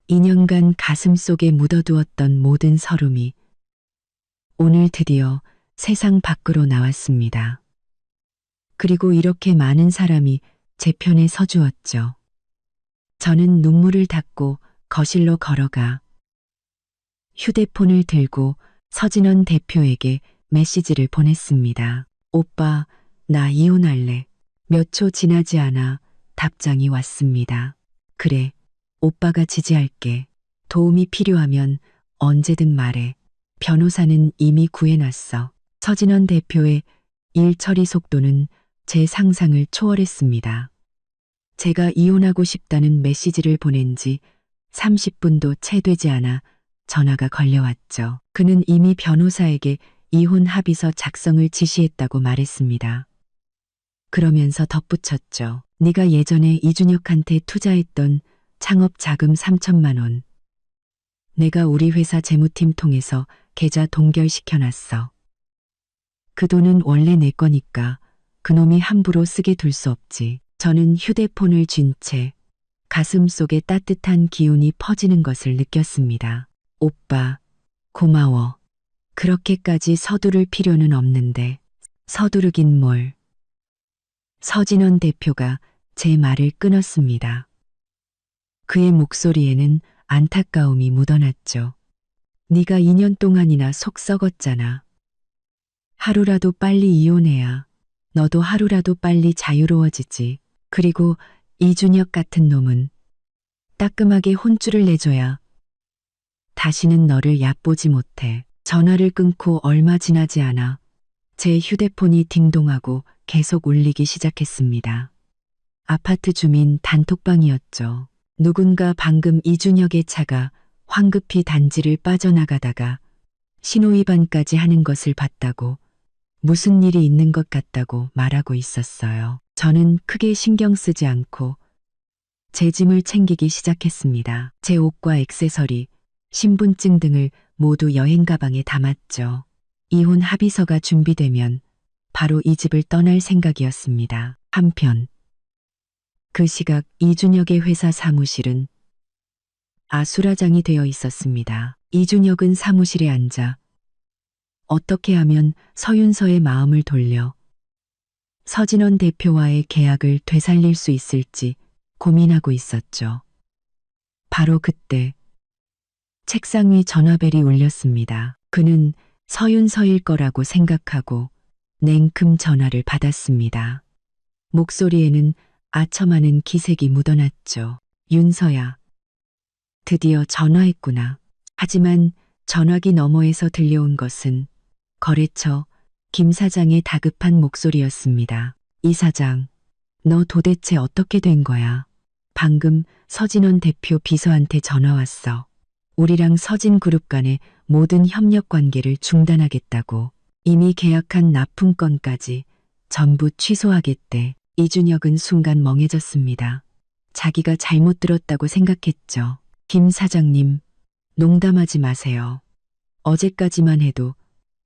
2년간 가슴 속에 묻어두었던 모든 서름이 오늘 드디어 세상 밖으로 나왔습니다. 그리고 이렇게 많은 사람이 제 편에 서주었죠. 저는 눈물을 닦고 거실로 걸어가 휴대폰을 들고 서진원 대표에게 메시지를 보냈습니다. 오빠, 나 이혼할래. 몇 초 지나지 않아 답장이 왔습니다. 그래, 오빠가 지지할게. 도움이 필요하면 언제든 말해. 변호사는 이미 구해놨어. 서진원 대표의 일 처리 속도는 제 상상을 초월했습니다. 제가 이혼하고 싶다는 메시지를 보낸 지 30분도 채 되지 않아 전화가 걸려왔죠. 그는 이미 변호사에게 이혼 합의서 작성을 지시했다고 말했습니다. 그러면서 덧붙였죠. 네가 예전에 이준혁한테 투자했던 창업 자금 3천만 원. 내가 우리 회사 재무팀 통해서 계좌 동결시켜놨어. 그 돈은 원래 내 거니까 그놈이 함부로 쓰게 둘 수 없지. 저는 휴대폰을 쥔 채 가슴 속에 따뜻한 기운이 퍼지는 것을 느꼈습니다. 오빠, 고마워. 그렇게까지 서두를 필요는 없는데. 서두르긴 뭘. 서진원 대표가 제 말을 끊었습니다. 그의 목소리에는 안타까움이 묻어났죠. 네가 2년 동안이나 속 썩었잖아. 하루라도 빨리 이혼해야 너도 하루라도 빨리 자유로워지지. 그리고 이준혁 같은 놈은 따끔하게 혼쭐을 내줘야 다시는 너를 얕보지 못해. 전화를 끊고 얼마 지나지 않아 제 휴대폰이 딩동하고 계속 울리기 시작했습니다. 아파트 주민 단톡방이었죠. 누군가 방금 이준혁의 차가 황급히 단지를 빠져나가다가 신호위반까지 하는 것을 봤다고 무슨 일이 있는 것 같다고 말하고 있었어요. 저는 크게 신경 쓰지 않고 제 짐을 챙기기 시작했습니다. 제 옷과 액세서리, 신분증 등을 모두 여행 가방에 담았죠. 이혼 합의서가 준비되면 바로 이 집을 떠날 생각이었습니다. 한편 그 시각 이준혁의 회사 사무실은 아수라장이 되어 있었습니다. 이준혁은 사무실에 앉아 어떻게 하면 서윤서의 마음을 돌려 서진원 대표와의 계약을 되살릴 수 있을지 고민하고 있었죠. 바로 그때 책상 위 전화벨이 울렸습니다. 그는 서윤서일 거라고 생각하고 냉큼 전화를 받았습니다. 목소리에는 아첨하는 기색이 묻어났죠. 윤서야, 드디어 전화했구나. 하지만 전화기 너머에서 들려온 것은 거래처 김 사장의 다급한 목소리였습니다. 이 사장, 너 도대체 어떻게 된 거야? 방금 서진원 대표 비서한테 전화 왔어. 우리랑 서진그룹 간의 모든 협력 관계를 중단하겠다고. 이미 계약한 납품건까지 전부 취소하겠대. 이준혁은 순간 멍해졌습니다. 자기가 잘못 들었다고 생각했죠. 김 사장님, 농담하지 마세요. 어제까지만 해도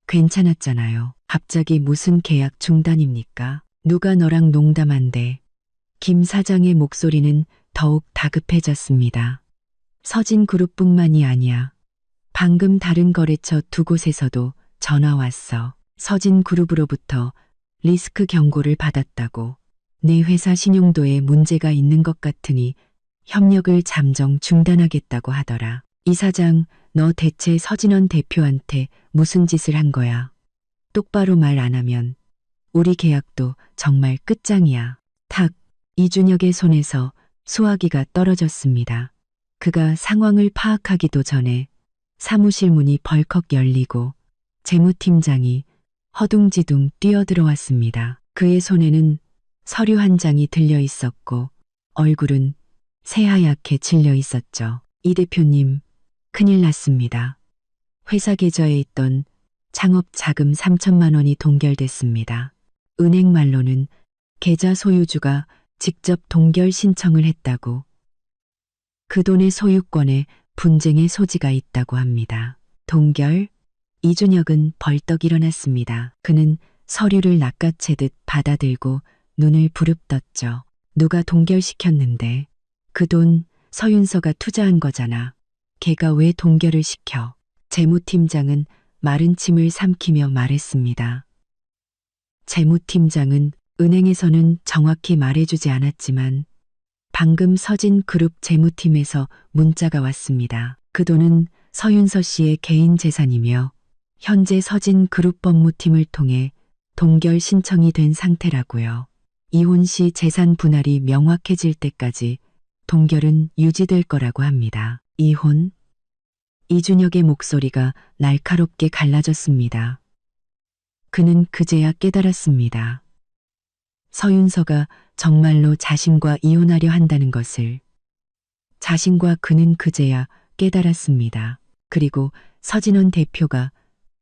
괜찮았잖아요. 갑자기 무슨 계약 중단입니까? 누가 너랑 농담한대. 김 사장의 목소리는 더욱 다급해졌습니다. 서진그룹뿐만이 아니야. 방금 다른 거래처 두 곳에서도 전화 왔어. 서진그룹으로부터 리스크 경고를 받았다고. 내 회사 신용도에 문제가 있는 것 같으니 협력을 잠정 중단하겠다고 하더라. 이사장, 너 대체 서진원 대표한테 무슨 짓을 한 거야? 똑바로 말 안 하면 우리 계약도 정말 끝장이야. 탁, 이준혁의 손에서 수화기가 떨어졌습니다. 그가 상황을 파악하기도 전에 사무실 문이 벌컥 열리고 재무팀장이 허둥지둥 뛰어들어왔습니다. 그의 손에는 서류 한 장이 들려 있었고 얼굴은 새하얗게 질려 있었죠. 이 대표님, 큰일 났습니다. 회사 계좌에 있던 창업 자금 3천만 원이 동결됐습니다. 은행 말로는 계좌 소유주가 직접 동결 신청을 했다고. 그 돈의 소유권에 분쟁의 소지가 있다고 합니다. 동결? 이준혁은 벌떡 일어났습니다. 그는 서류를 낚아채듯 받아들고 눈을 부릅떴죠. 누가 동결시켰는데? 그 돈 서윤서가 투자한 거잖아. 걔가 왜 동결을 시켜? 재무팀장은 마른 침을 삼키며 말했습니다. 재무팀장은 은행에서는 정확히 말해주지 않았지만 방금 서진 그룹 재무팀에서 문자가 왔습니다. 그 돈은 서윤서 씨의 개인 재산이며 현재 서진 그룹 법무팀을 통해 동결 신청이 된 상태라고요. 이혼 시 재산 분할이 명확해질 때까지 동결은 유지될 거라고 합니다. 이혼? 이준혁의 목소리가 날카롭게 갈라졌습니다. 그는 그제야 깨달았습니다. 서윤서가 정말로 자신과 이혼하려 한다는 것을. 자신과 그는 그제야 깨달았습니다. 그리고 서진원 대표가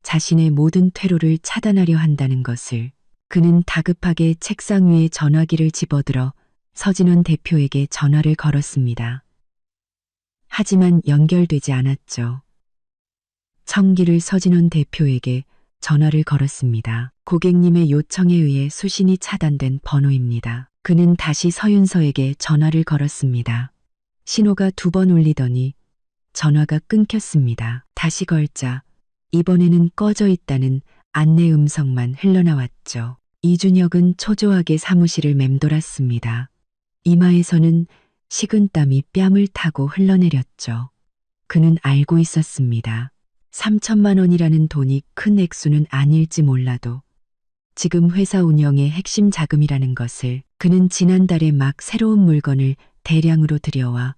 자신의 모든 퇴로를 차단하려 한다는 것을. 그는 다급하게 책상 위에 전화기를 집어들어 서진원 대표에게 전화를 걸었습니다. 하지만 연결되지 않았죠. 청기를 서진원 대표에게 전화를 걸었습니다. 고객님의 요청에 의해 수신이 차단된 번호입니다. 그는 다시 서윤서에게 전화를 걸었습니다. 신호가 2번 울리더니 전화가 끊겼습니다. 다시 걸자 이번에는 꺼져 있다는 안내 음성만 흘러나왔죠. 이준혁은 초조하게 사무실을 맴돌았습니다. 이마에서는 식은땀이 뺨을 타고 흘러내렸죠. 그는 알고 있었습니다. 3천만 원이라는 돈이 큰 액수는 아닐지 몰라도 지금 회사 운영의 핵심 자금이라는 것을. 그는 지난달에 막 새로운 물건을 대량으로 들여와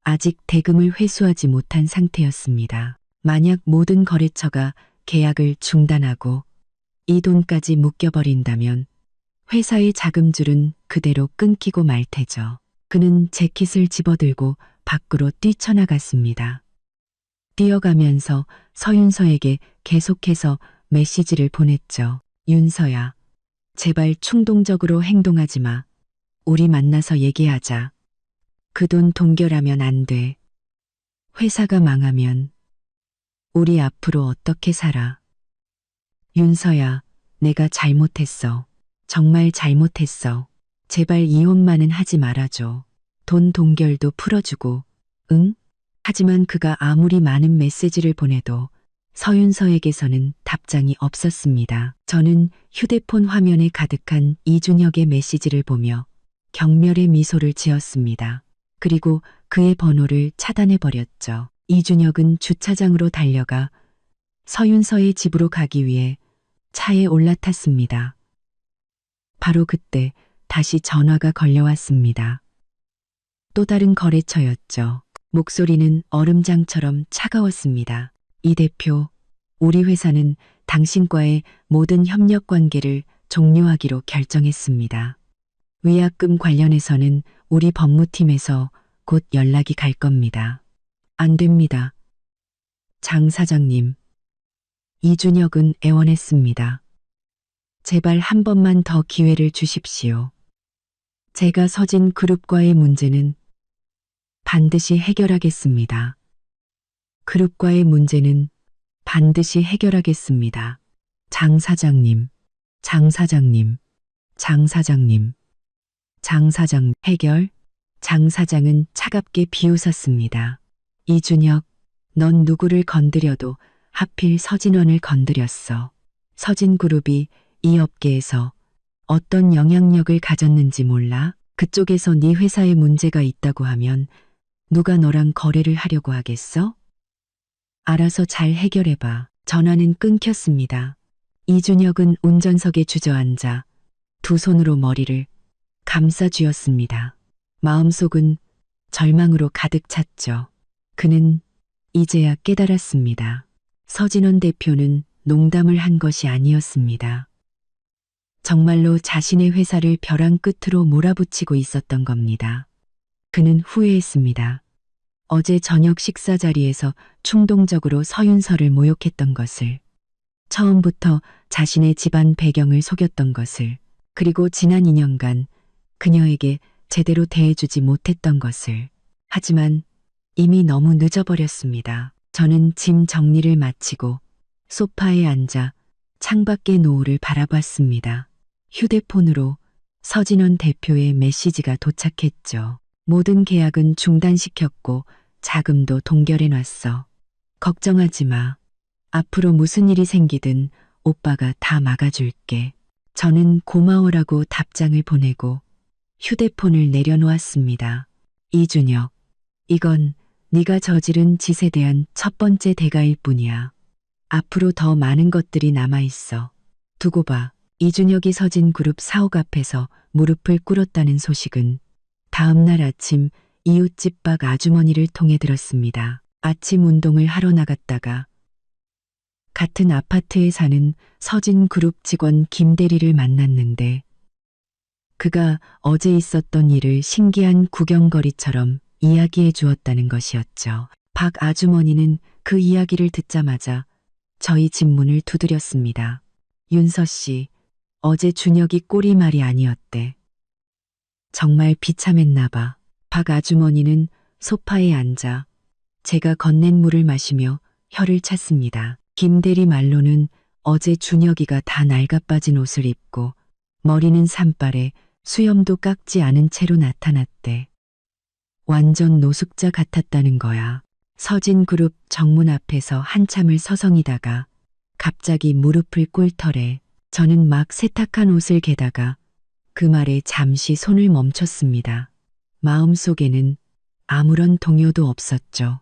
아직 대금을 회수하지 못한 상태였습니다. 만약 모든 거래처가 계약을 중단하고 이 돈까지 묶여버린다면 회사의 자금줄은 그대로 끊기고 말 테죠. 그는 재킷을 집어들고 밖으로 뛰쳐나갔습니다. 뛰어가면서 서윤서에게 계속해서 메시지를 보냈죠. 윤서야, 제발 충동적으로 행동하지 마. 우리 만나서 얘기하자. 그 돈 동결하면 안 돼. 회사가 망하면 우리 앞으로 어떻게 살아? 윤서야, 내가 잘못했어. 정말 잘못했어. 제발 이혼만은 하지 말아줘. 돈 동결도 풀어주고, 응? 하지만 그가 아무리 많은 메시지를 보내도 서윤서에게서는 답장이 없었습니다. 저는 휴대폰 화면에 가득한 이준혁의 메시지를 보며 경멸의 미소를 지었습니다. 그리고 그의 번호를 차단해버렸죠. 이준혁은 주차장으로 달려가 서윤서의 집으로 가기 위해 차에 올라탔습니다. 바로 그때 다시 전화가 걸려왔습니다. 또 다른 거래처였죠. 목소리는 얼음장처럼 차가웠습니다. 이 대표, 우리 회사는 당신과의 모든 협력 관계를 종료하기로 결정했습니다. 위약금 관련해서는 우리 법무팀에서 곧 연락이 갈 겁니다. 안 됩니다. 장 사장님. 이준혁은 애원했습니다. 제발 한 번만 더 기회를 주십시오. 제가 서진 그룹과의 문제는 반드시 해결하겠습니다. 그룹과의 문제는 반드시 해결하겠습니다. 장 사장님, 장 사장님, 장 사장님, 장 사장 해결? 장 사장은 차갑게 비웃었습니다. 이준혁, 넌 누구를 건드려도 하필 서진원을 건드렸어. 서진그룹이 이 업계에서 어떤 영향력을 가졌는지 몰라? 그쪽에서 네 회사에 문제가 있다고 하면 누가 너랑 거래를 하려고 하겠어? 알아서 잘 해결해봐. 전화는 끊겼습니다. 이준혁은 운전석에 주저앉아 두 손으로 머리를 감싸 쥐었습니다. 마음속은 절망으로 가득 찼죠. 그는 이제야 깨달았습니다. 서진원 대표는 농담을 한 것이 아니었습니다. 정말로 자신의 회사를 벼랑 끝으로 몰아붙이고 있었던 겁니다. 그는 후회했습니다. 어제 저녁 식사 자리에서 충동적으로 서윤서를 모욕했던 것을, 처음부터 자신의 집안 배경을 속였던 것을, 그리고 지난 2년간 그녀에게 제대로 대해주지 못했던 것을. 하지만 이미 너무 늦어버렸습니다. 저는 짐 정리를 마치고 소파에 앉아 창밖의 노을을 바라봤습니다. 휴대폰으로 서진원 대표의 메시지가 도착했죠. 모든 계약은 중단시켰고 자금도 동결해놨어. 걱정하지 마. 앞으로 무슨 일이 생기든 오빠가 다 막아줄게. 저는 고마워라고 답장을 보내고 휴대폰을 내려놓았습니다. 이준혁, 이건 네가 저지른 짓에 대한 첫 번째 대가일 뿐이야. 앞으로 더 많은 것들이 남아있어. 두고 봐. 이준혁이 서진그룹 사옥 앞에서 무릎을 꿇었다는 소식은 다음 날 아침 이웃집 박 아주머니를 통해 들었습니다. 아침 운동을 하러 나갔다가 같은 아파트에 사는 서진그룹 직원 김대리를 만났는데 그가 어제 있었던 일을 신기한 구경거리처럼 이야기해 주었다는 것이었죠. 박 아주머니는 그 이야기를 듣자마자 저희 집 문을 두드렸습니다. 윤서 씨, 어제 준혁이 꼴이 말이 아니었대. 정말 비참했나 봐. 박 아주머니는 소파에 앉아 제가 건넨 물을 마시며 혀를 찼습니다. 김대리 말로는 어제 준혁이가 다 낡아빠진 옷을 입고 머리는 산발에 수염도 깎지 않은 채로 나타났대. 완전 노숙자 같았다는 거야. 서진그룹 정문 앞에서 한참을 서성이다가 갑자기 무릎을 꿇더래. 저는 막 세탁한 옷을 개다가 그 말에 잠시 손을 멈췄습니다. 마음속에는 아무런 동요도 없었죠.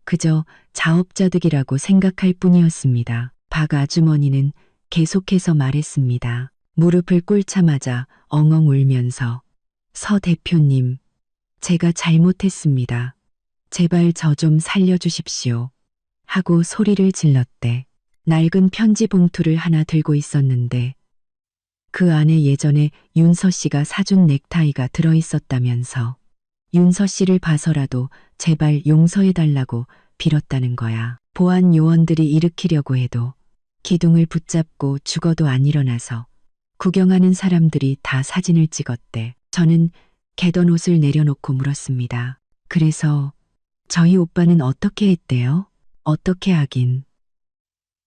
그저 자업자득이라고 생각할 뿐이었습니다. 박 아주머니는 계속해서 말했습니다. 무릎을 꿇자마자 엉엉 울면서 서 대표님, 제가 잘못했습니다. 제발 저 좀 살려주십시오. 하고 소리를 질렀대. 낡은 편지 봉투를 하나 들고 있었는데 그 안에 예전에 윤서 씨가 사준 넥타이가 들어있었다면서 윤서 씨를 봐서라도 제발 용서해달라고 빌었다는 거야. 보안 요원들이 일으키려고 해도 기둥을 붙잡고 죽어도 안 일어나서 구경하는 사람들이 다 사진을 찍었대. 저는 개던 옷을 내려놓고 물었습니다. 그래서 저희 오빠는 어떻게 했대요? 어떻게 하긴.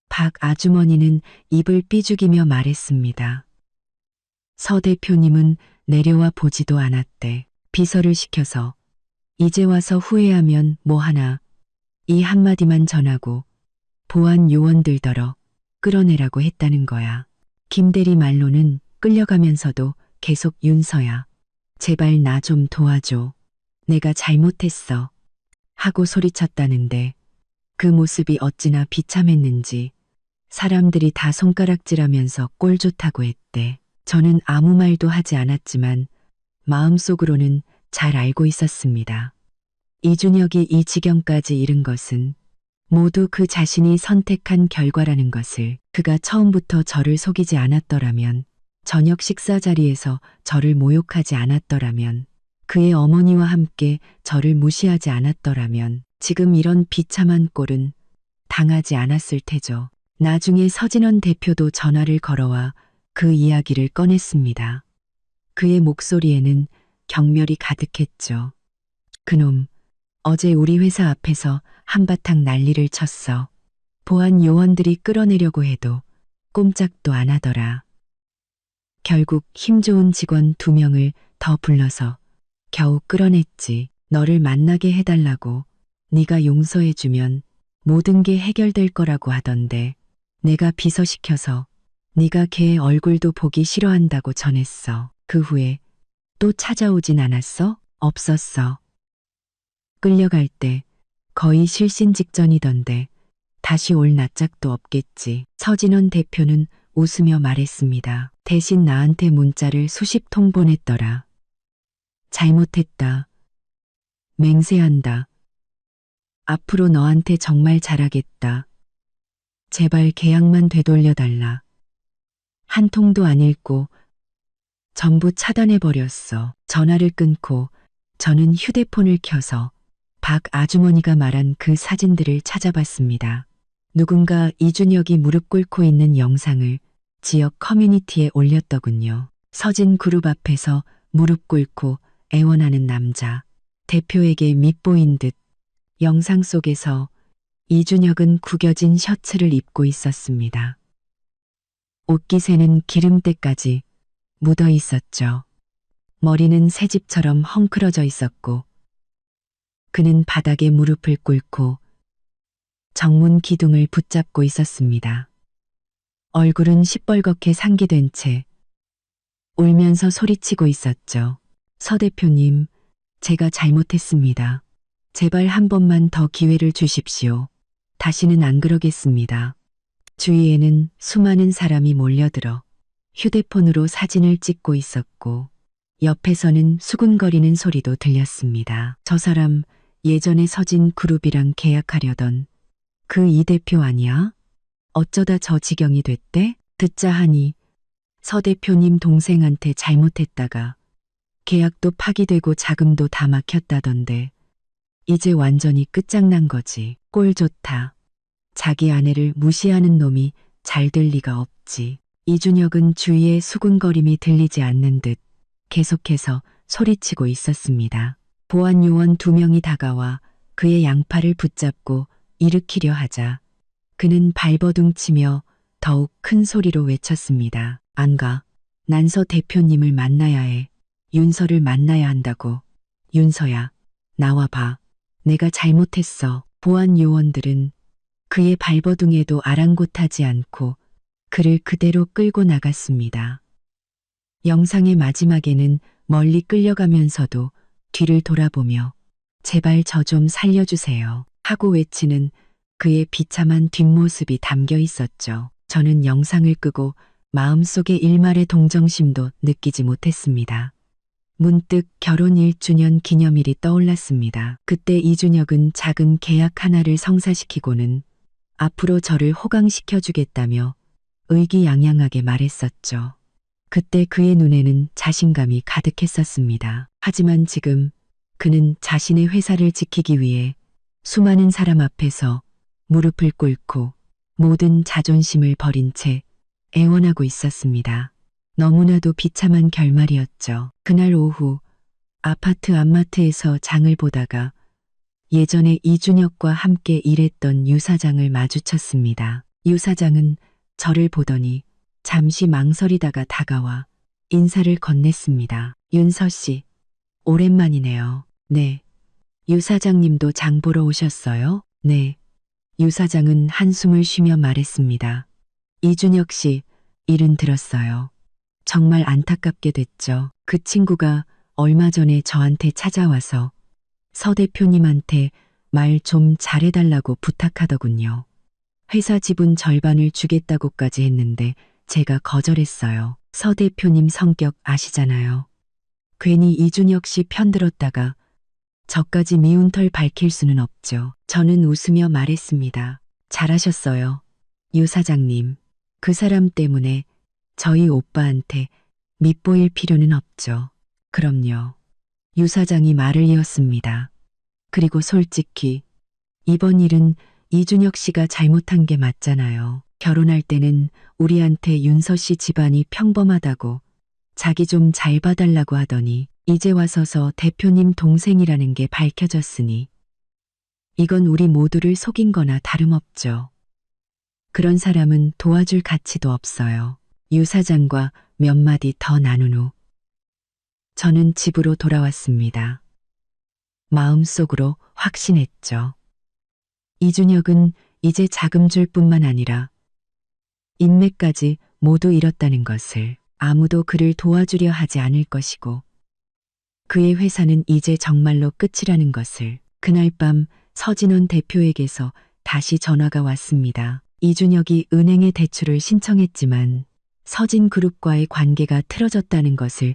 박 아주머니는 입을 삐죽이며 말했습니다. 서 대표님은 내려와 보지도 않았대. 비서를 시켜서 이제 와서 후회하면 뭐하나 이 한마디만 전하고 보안 요원들더러 끌어내라고 했다는 거야. 김대리 말로는 끌려가면서도 계속 윤서야. 제발 나 좀 도와줘. 내가 잘못했어. 하고 소리쳤다는데 그 모습이 어찌나 비참했는지 사람들이 다 손가락질하면서 꼴 좋다고 했대. 저는 아무 말도 하지 않았지만 마음속으로는 잘 알고 있었습니다. 이준혁이 이 지경까지 이른 것은 모두 그 자신이 선택한 결과라는 것을. 그가 처음부터 저를 속이지 않았더라면, 저녁 식사 자리에서 저를 모욕하지 않았더라면, 그의 어머니와 함께 저를 무시하지 않았더라면 지금 이런 비참한 꼴은 당하지 않았을 테죠. 나중에 서진원 대표도 전화를 걸어와 그 이야기를 꺼냈습니다. 그의 목소리에는 경멸이 가득했죠. 그놈, 어제 우리 회사 앞에서 한바탕 난리를 쳤어. 보안 요원들이 끌어내려고 해도 꼼짝도 안 하더라. 결국 힘 좋은 직원 2명을 더 불러서 겨우 끌어냈지. 너를 만나게 해달라고. 네가 용서해주면 모든 게 해결될 거라고 하던데 내가 비서시켜서 네가 걔 얼굴도 보기 싫어한다고 전했어. 그 후에 또 찾아오진 않았어? 없었어. 끌려갈 때 거의 실신 직전이던데 다시 올 낯짝도 없겠지. 서진원 대표는 웃으며 말했습니다. 대신 나한테 문자를 수십 통 보냈더라. 잘못했다. 맹세한다. 앞으로 너한테 정말 잘하겠다. 제발 계약만 되돌려달라. 한 통도 안 읽고 전부 차단해버렸어. 전화를 끊고 저는 휴대폰을 켜서 박 아주머니가 말한 그 사진들을 찾아봤습니다. 누군가 이준혁이 무릎 꿇고 있는 영상을 지역 커뮤니티에 올렸더군요. 서진 그룹 앞에서 무릎 꿇고 애원하는 남자. 대표에게 밉보인 듯 영상 속에서 이준혁은 구겨진 셔츠를 입고 있었습니다. 옷깃에는 기름때까지 묻어 있었죠. 머리는 새집처럼 헝클어져 있었고 그는 바닥에 무릎을 꿇고 정문 기둥을 붙잡고 있었습니다. 얼굴은 시뻘겋게 상기된 채 울면서 소리치고 있었죠. 서 대표님, 제가 잘못했습니다. 제발 한 번만 더 기회를 주십시오. 다시는 안 그러겠습니다. 주위에는 수많은 사람이 몰려들어 휴대폰으로 사진을 찍고 있었고 옆에서는 수군거리는 소리도 들렸습니다. 저 사람 예전에 서진 그룹이랑 계약하려던 그 이 대표 아니야? 어쩌다 저 지경이 됐대? 듣자 하니 서 대표님 동생한테 잘못했다가 계약도 파기되고 자금도 다 막혔다던데 이제 완전히 끝장난 거지. 꼴 좋다. 자기 아내를 무시하는 놈이 잘 될 리가 없지. 이준혁은 주위에 수군거림이 들리지 않는 듯 계속해서 소리치고 있었습니다. 보안 요원 2명이 다가와 그의 양팔을 붙잡고 일으키려 하자 그는 발버둥치며 더욱 큰 소리로 외쳤습니다. 안 가. 난 서 대표님을 만나야 해. 윤서를 만나야 한다고. 윤서야, 나와봐. 내가 잘못했어. 보안 요원들은 그의 발버둥에도 아랑곳하지 않고 그를 그대로 끌고 나갔습니다. 영상의 마지막에는 멀리 끌려가면서도 뒤를 돌아보며 제발 저 좀 살려주세요 하고 외치는 그의 비참한 뒷모습이 담겨 있었죠. 저는 영상을 끄고 마음속에 일말의 동정심도 느끼지 못했습니다. 문득 결혼 1주년 기념일이 떠올랐습니다. 그때 이준혁은 작은 계약 하나를 성사시키고는 앞으로 저를 호강시켜주겠다며 의기양양하게 말했었죠. 그때 그의 눈에는 자신감이 가득했었습니다. 하지만 지금 그는 자신의 회사를 지키기 위해 수많은 사람 앞에서 무릎을 꿇고 모든 자존심을 버린 채 애원하고 있었습니다. 너무나도 비참한 결말이었죠. 그날 오후 아파트 앞마트에서 장을 보다가 예전에 이준혁과 함께 일했던 유 사장을 마주쳤습니다. 유 사장은 저를 보더니 잠시 망설이다가 다가와 인사를 건넸습니다. 윤서 씨, 오랜만이네요. 네. 유 사장님도 장 보러 오셨어요? 네. 유 사장은 한숨을 쉬며 말했습니다. 이준혁 씨, 일은 들었어요. 정말 안타깝게 됐죠. 그 친구가 얼마 전에 저한테 찾아와서 서 대표님한테 말 좀 잘해달라고 부탁하더군요. 회사 지분 절반을 주겠다고까지 했는데 제가 거절했어요. 서 대표님 성격 아시잖아요. 괜히 이준혁 씨 편들었다가 저까지 미운 털 밝힐 수는 없죠. 저는 웃으며 말했습니다. 잘하셨어요. 유 사장님. 그 사람 때문에 저희 오빠한테 밉보일 필요는 없죠. 그럼요. 유 사장이 말을 이었습니다. 그리고 솔직히 이번 일은 이준혁 씨가 잘못한 게 맞잖아요. 결혼할 때는 우리한테 윤서 씨 집안이 평범하다고 자기 좀 잘 봐달라고 하더니 이제 와서서 대표님 동생이라는 게 밝혀졌으니 이건 우리 모두를 속인 거나 다름없죠. 그런 사람은 도와줄 가치도 없어요. 유 사장과 몇 마디 더 나눈 후 저는 집으로 돌아왔습니다. 마음속으로 확신했죠. 이준혁은 이제 자금 줄 뿐만 아니라 인맥까지 모두 잃었다는 것을, 아무도 그를 도와주려 하지 않을 것이고 그의 회사는 이제 정말로 끝이라는 것을. 그날 밤 서진원 대표에게서 다시 전화가 왔습니다. 이준혁이 은행에 대출을 신청했지만 서진그룹과의 관계가 틀어졌다는 것을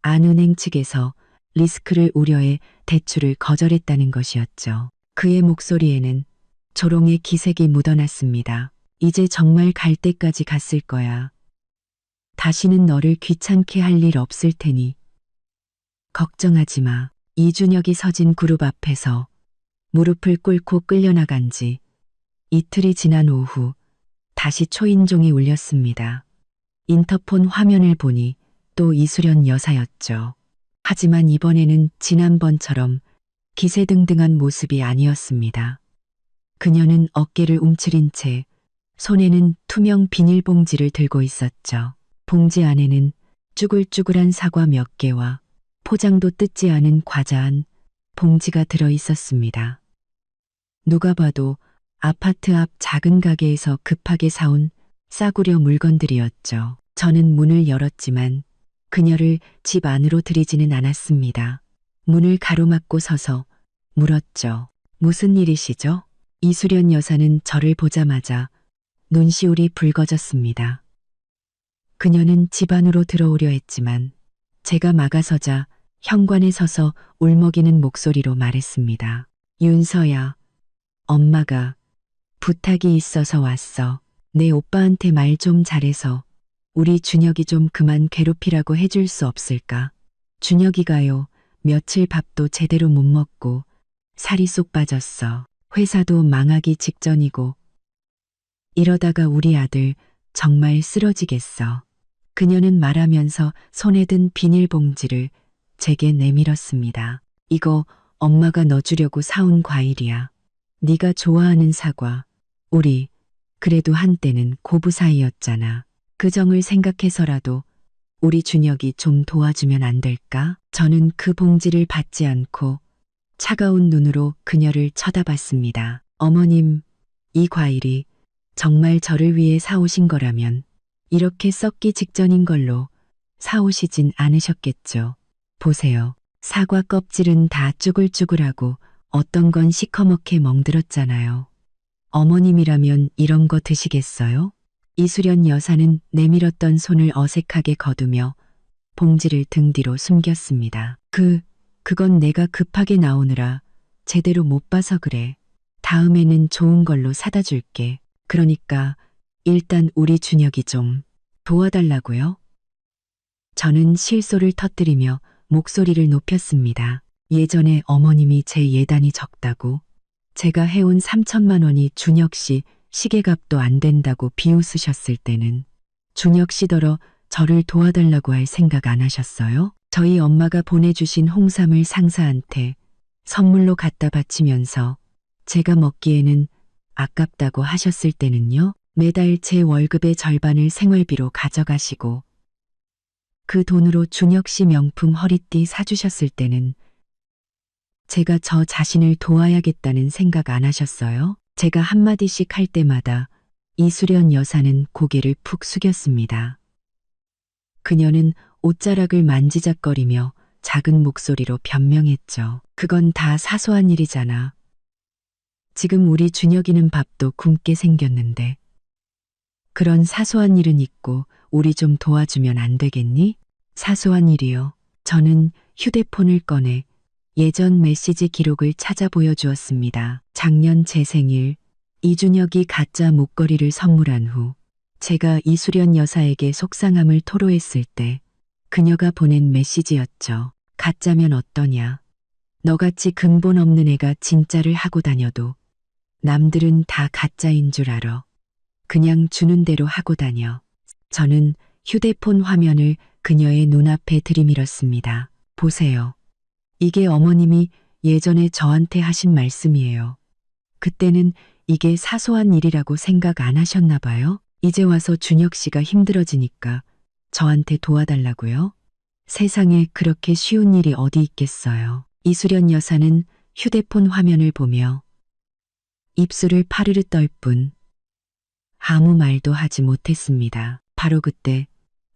안 은행 측에서 리스크를 우려해 대출을 거절했다는 것이었죠. 그의 목소리에는 조롱의 기색이 묻어났습니다. 이제 정말 갈 때까지 갔을 거야. 다시는 너를 귀찮게 할 일 없을 테니 걱정하지 마. 이준혁이 서진그룹 앞에서 무릎을 꿇고 끌려나간 지 이틀이 지난 오후 다시 초인종이 울렸습니다. 인터폰 화면을 보니 또 이수련 여사였죠. 하지만 이번에는 지난번처럼 기세등등한 모습이 아니었습니다. 그녀는 어깨를 움츠린 채 손에는 투명 비닐봉지를 들고 있었죠. 봉지 안에는 쭈글쭈글한 사과 몇 개와 포장도 뜯지 않은 과자 한 봉지가 들어 있었습니다. 누가 봐도 아파트 앞 작은 가게에서 급하게 사온 싸구려 물건들이었죠. 저는 문을 열었지만 그녀를 집 안으로 들이지는 않았습니다. 문을 가로막고 서서 물었죠. 무슨 일이시죠? 이수련 여사는 저를 보자마자 눈시울이 붉어졌습니다. 그녀는 집 안으로 들어오려 했지만 제가 막아서자 현관에 서서 울먹이는 목소리로 말했습니다. 윤서야, 엄마가 부탁이 있어서 왔어. 내 오빠한테 말 좀 잘해서 우리 준혁이 좀 그만 괴롭히라고 해줄 수 없을까? 준혁이가요, 며칠 밥도 제대로 못 먹고 살이 쏙 빠졌어. 회사도 망하기 직전이고 이러다가 우리 아들 정말 쓰러지겠어. 그녀는 말하면서 손에 든 비닐봉지를 제게 내밀었습니다. 이거 엄마가 너 주려고 사온 과일이야. 네가 좋아하는 사과. 우리 그래도 한때는 고부 사이였잖아. 그 정을 생각해서라도 우리 준혁이 좀 도와주면 안 될까? 저는 그 봉지를 받지 않고 차가운 눈으로 그녀를 쳐다봤습니다. 어머님, 이 과일이 정말 저를 위해 사오신 거라면 이렇게 썩기 직전인 걸로 사오시진 않으셨겠죠. 보세요. 사과 껍질은 다 쭈글쭈글하고 어떤 건 시커멓게 멍들었잖아요. 어머님이라면 이런 거 드시겠어요? 이수련 여사는 내밀었던 손을 어색하게 거두며 봉지를 등 뒤로 숨겼습니다. 그건 내가 급하게 나오느라 제대로 못 봐서 그래. 다음에는 좋은 걸로 사다 줄게. 그러니까 일단 우리 준혁이 좀 도와달라고요? 저는 실소를 터뜨리며 목소리를 높였습니다. 예전에 어머님이 제 예단이 적다고 제가 해온 3천만 원이 준혁 씨 시계값도 안 된다고 비웃으셨을 때는 준혁 씨더러 저를 도와달라고 할 생각 안 하셨어요? 저희 엄마가 보내주신 홍삼을 상사한테 선물로 갖다 바치면서 제가 먹기에는 아깝다고 하셨을 때는요. 매달 제 월급의 절반을 생활비로 가져가시고 그 돈으로 준혁 씨 명품 허리띠 사주셨을 때는 제가 저 자신을 도와야겠다는 생각 안 하셨어요? 제가 한마디씩 할 때마다 이수련 여사는 고개를 푹 숙였습니다. 그녀는 옷자락을 만지작거리며 작은 목소리로 변명했죠. 그건 다 사소한 일이잖아. 지금 우리 준혁이는 밥도 굶게 생겼는데. 그런 사소한 일은 있고 우리 좀 도와주면 안 되겠니? 사소한 일이요. 저는 휴대폰을 꺼내 예전 메시지 기록을 찾아 보여주었습니다. 작년 제 생일, 이준혁이 가짜 목걸이를 선물한 후 제가 이수련 여사에게 속상함을 토로했을 때 그녀가 보낸 메시지였죠. 가짜면 어떠냐. 너같이 근본 없는 애가 진짜를 하고 다녀도 남들은 다 가짜인 줄 알아. 그냥 주는 대로 하고 다녀. 저는 휴대폰 화면을 그녀의 눈앞에 들이밀었습니다. 보세요. 이게 어머님이 예전에 저한테 하신 말씀이에요. 그때는 이게 사소한 일이라고 생각 안 하셨나 봐요. 이제 와서 준혁 씨가 힘들어지니까 저한테 도와달라고요? 세상에 그렇게 쉬운 일이 어디 있겠어요. 이수련 여사는 휴대폰 화면을 보며 입술을 파르르 떨 뿐 아무 말도 하지 못했습니다. 바로 그때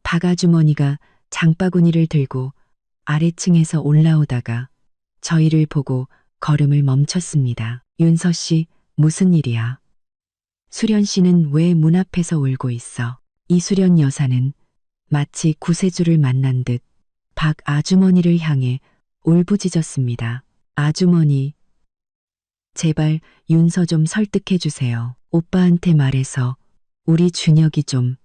박 아주머니가 장바구니를 들고 아래층에서 올라오다가 저희를 보고 걸음을 멈췄습니다. 윤서 씨, 무슨 일이야? 수련 씨는 왜 문 앞에서 울고 있어? 이수련 여사는 마치 구세주를 만난 듯 박 아주머니를 향해 울부짖었습니다. 아주머니, 제발 윤서 좀 설득해 주세요. 오빠한테 말해서 우리 준혁이 좀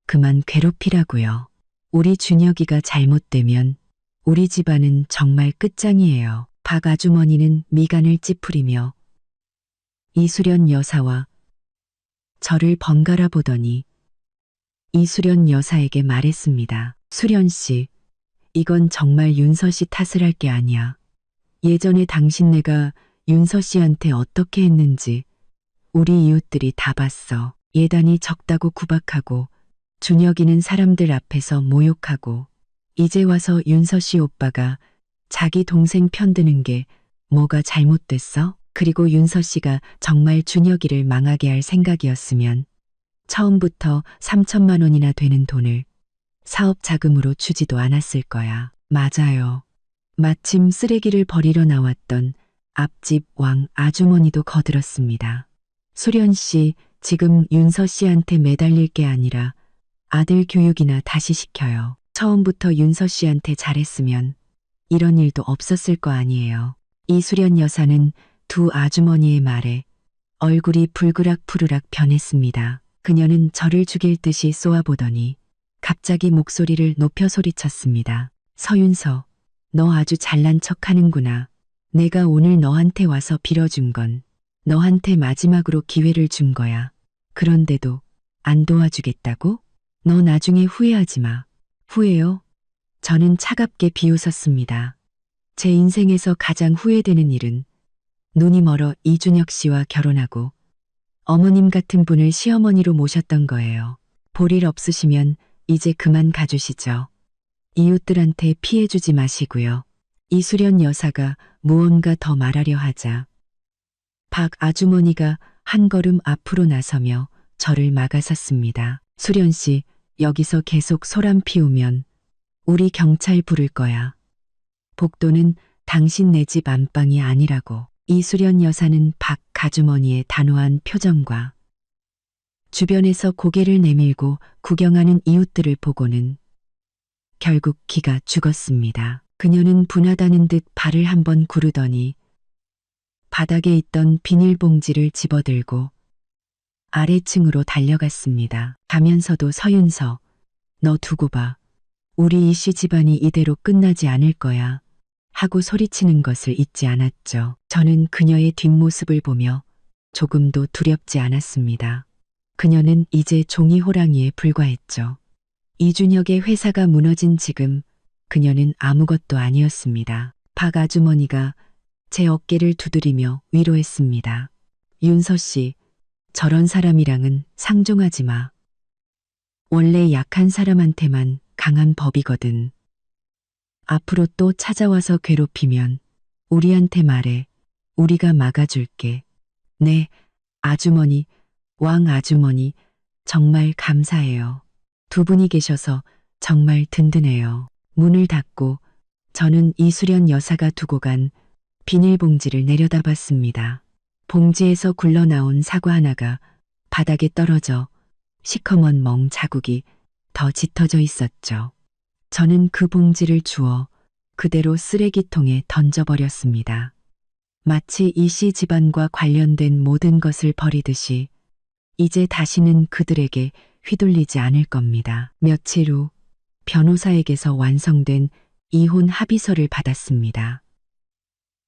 그만 괴롭히라고요. 우리 준혁이가 잘못되면 우리 집안은 정말 끝장이에요. 박 아주머니는 미간을 찌푸리며 이수련 여사와 저를 번갈아 보더니 이수련 여사에게 말했습니다. 수련 씨, 이건 정말 윤서 씨 탓을 할 게 아니야. 예전에 당신네가 윤서 씨한테 어떻게 했는지 우리 이웃들이 다 봤어. 예단이 적다고 구박하고 준혁이는 사람들 앞에서 모욕하고 이제 와서 윤서 씨 오빠가 자기 동생 편드는 게 뭐가 잘못됐어? 그리고 윤서 씨가 정말 준혁이를 망하게 할 생각이었으면 처음부터 3천만 원이나 되는 돈을 사업 자금으로 주지도 않았을 거야. 맞아요. 마침 쓰레기를 버리러 나왔던 앞집 왕 아주머니도 거들었습니다. 수련 씨, 지금 윤서 씨한테 매달릴 게 아니라 아들 교육이나 다시 시켜요. 처음부터 윤서 씨한테 잘했으면 이런 일도 없었을 거 아니에요. 이수련 여사는 두 아주머니의 말에 얼굴이 불그락푸르락 변했습니다. 그녀는 저를 죽일 듯이 쏘아보더니 갑자기 목소리를 높여 소리쳤습니다. 서윤서, 너 아주 잘난 척하는구나. 내가 오늘 너한테 와서 빌어준 건 너한테 마지막으로 기회를 준 거야. 그런데도 안 도와주겠다고? 너 나중에 후회하지 마. 후회요? 저는 차갑게 비웃었습니다. 제 인생에서 가장 후회되는 일은 눈이 멀어 이준혁 씨와 결혼하고 어머님 같은 분을 시어머니로 모셨던 거예요. 볼 일 없으시면 이제 그만 가주시죠. 이웃들한테 피해주지 마시고요. 이수련 여사가 무언가 더 말하려 하자 박 아주머니가 한 걸음 앞으로 나서며 저를 막아섰습니다. 수련 씨, 여기서 계속 소란 피우면 우리 경찰 부를 거야. 복도는 당신 네 집 안방이 아니라고. 이수련 여사는 박 아주머니의 단호한 표정과 주변에서 고개를 내밀고 구경하는 이웃들을 보고는 결국 기가 죽었습니다. 그녀는 분하다는 듯 발을 한번 구르더니 바닥에 있던 비닐봉지를 집어들고 아래층으로 달려갔습니다. 가면서도 서윤서, 너 두고 봐. 우리 이씨 집안이 이대로 끝나지 않을 거야. 하고 소리치는 것을 잊지 않았죠. 저는 그녀의 뒷모습을 보며 조금도 두렵지 않았습니다. 그녀는 이제 종이 호랑이에 불과했죠. 이준혁의 회사가 무너진 지금 그녀는 아무것도 아니었습니다. 박 아주머니가 제 어깨를 두드리며 위로했습니다. 윤서 씨, 저런 사람이랑은 상종하지 마. 원래 약한 사람한테만 강한 법이거든. 앞으로 또 찾아와서 괴롭히면 우리한테 말해. 우리가 막아줄게. 네, 아주머니, 왕 아주머니, 정말 감사해요. 두 분이 계셔서 정말 든든해요. 문을 닫고 저는 이수련 여사가 두고 간 비닐봉지를 내려다봤습니다. 봉지에서 굴러나온 사과 하나가 바닥에 떨어져 시커먼 멍 자국이 더 짙어져 있었죠. 저는 그 봉지를 주워 그대로 쓰레기통에 던져버렸습니다. 마치 이씨 집안과 관련된 모든 것을 버리듯이 이제 다시는 그들에게 휘둘리지 않을 겁니다. 며칠 후 변호사에게서 완성된 이혼 합의서를 받았습니다.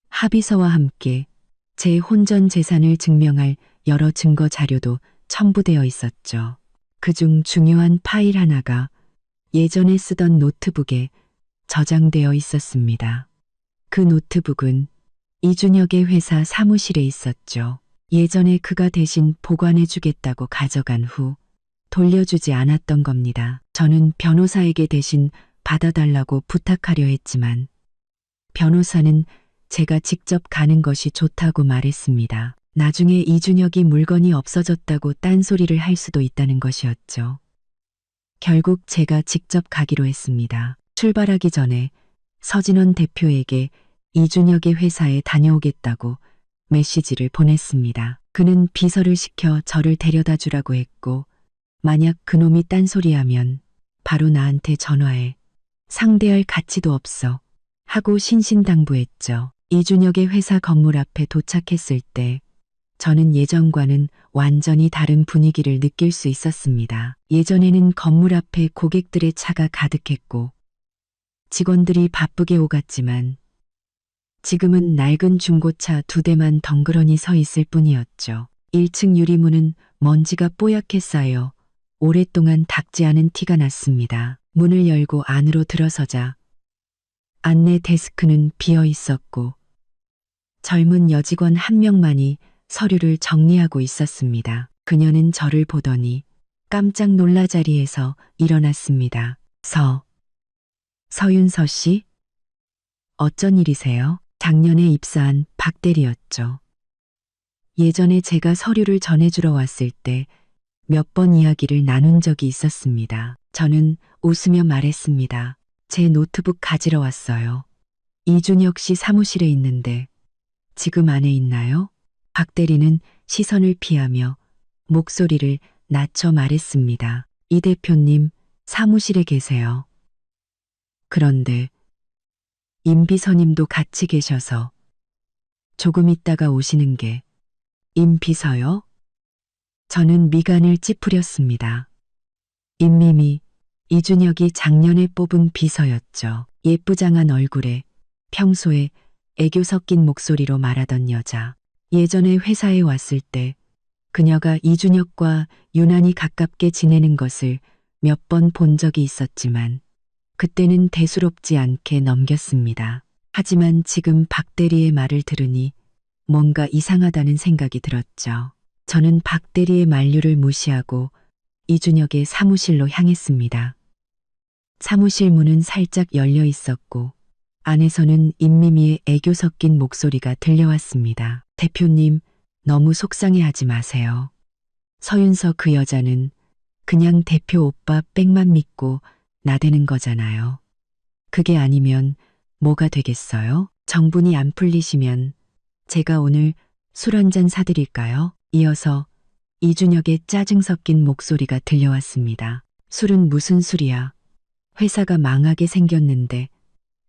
합의서와 함께 제 혼전 재산을 증명할 여러 증거 자료도 첨부되어 있었죠. 그중 중요한 파일 하나가 예전에 쓰던 노트북에 저장되어 있었습니다. 그 노트북은 이준혁의 회사 사무실에 있었죠. 예전에 그가 대신 보관해 주겠다고 가져간 후 돌려주지 않았던 겁니다. 저는 변호사에게 대신 받아달라고 부탁하려 했지만 변호사는 제가 직접 가는 것이 좋다고 말했습니다. 나중에 이준혁이 물건이 없어졌다고 딴소리를 할 수도 있다는 것이었죠. 결국 제가 직접 가기로 했습니다. 출발하기 전에 서진원 대표에게 이준혁의 회사에 다녀오겠다고 메시지를 보냈습니다. 그는 비서를 시켜 저를 데려다 주라고 했고, 만약 그놈이 딴소리하면 바로 나한테 전화해. 상대할 가치도 없어. 하고 신신당부했죠. 이준혁의 회사 건물 앞에 도착했을 때 저는 예전과는 완전히 다른 분위기를 느낄 수 있었습니다. 예전에는 건물 앞에 고객들의 차가 가득했고 직원들이 바쁘게 오갔지만 지금은 낡은 중고차 2대만 덩그러니 서 있을 뿐이었죠. 1층 유리문은 먼지가 뽀얗게 쌓여 오랫동안 닦지 않은 티가 났습니다. 문을 열고 안으로 들어서자 안내 데스크는 비어 있었고 젊은 여직원 한 명만이 서류를 정리하고 있었습니다. 그녀는 저를 보더니 깜짝 놀라 자리에서 일어났습니다. 서윤서 씨? 어쩐 일이세요? 작년에 입사한 박 대리였죠. 예전에 제가 서류를 전해주러 왔을 때 몇 번 이야기를 나눈 적이 있었습니다. 저는 웃으며 말했습니다. 제 노트북 가지러 왔어요. 이준혁 씨 사무실에 있는데 지금 안에 있나요? 박 대리는 시선을 피하며 목소리를 낮춰 말했습니다. 이 대표님 사무실에 계세요. 그런데 임 비서님도 같이 계셔서 조금 있다가 오시는 게 임 비서요? 저는 미간을 찌푸렸습니다. 임님이 이준혁이 작년에 뽑은 비서였죠. 예쁘장한 얼굴에 평소에 애교 섞인 목소리로 말하던 여자. 예전에 회사에 왔을 때 그녀가 이준혁과 유난히 가깝게 지내는 것을 몇 번 본 적이 있었지만 그때는 대수롭지 않게 넘겼습니다. 하지만 지금 박 대리의 말을 들으니 뭔가 이상하다는 생각이 들었죠. 저는 박 대리의 만류를 무시하고 이준혁의 사무실로 향했습니다. 사무실 문은 살짝 열려 있었고 안에서는 임미미의 애교 섞인 목소리가 들려왔습니다. 대표님, 너무 속상해하지 마세요. 서윤서 그 여자는 그냥 대표 오빠 백만 믿고 나대는 거잖아요. 그게 아니면 뭐가 되겠어요? 정분이 안 풀리시면 제가 오늘 술 한잔 사드릴까요? 이어서 이준혁의 짜증 섞인 목소리가 들려왔습니다. 술은 무슨 술이야? 회사가 망하게 생겼는데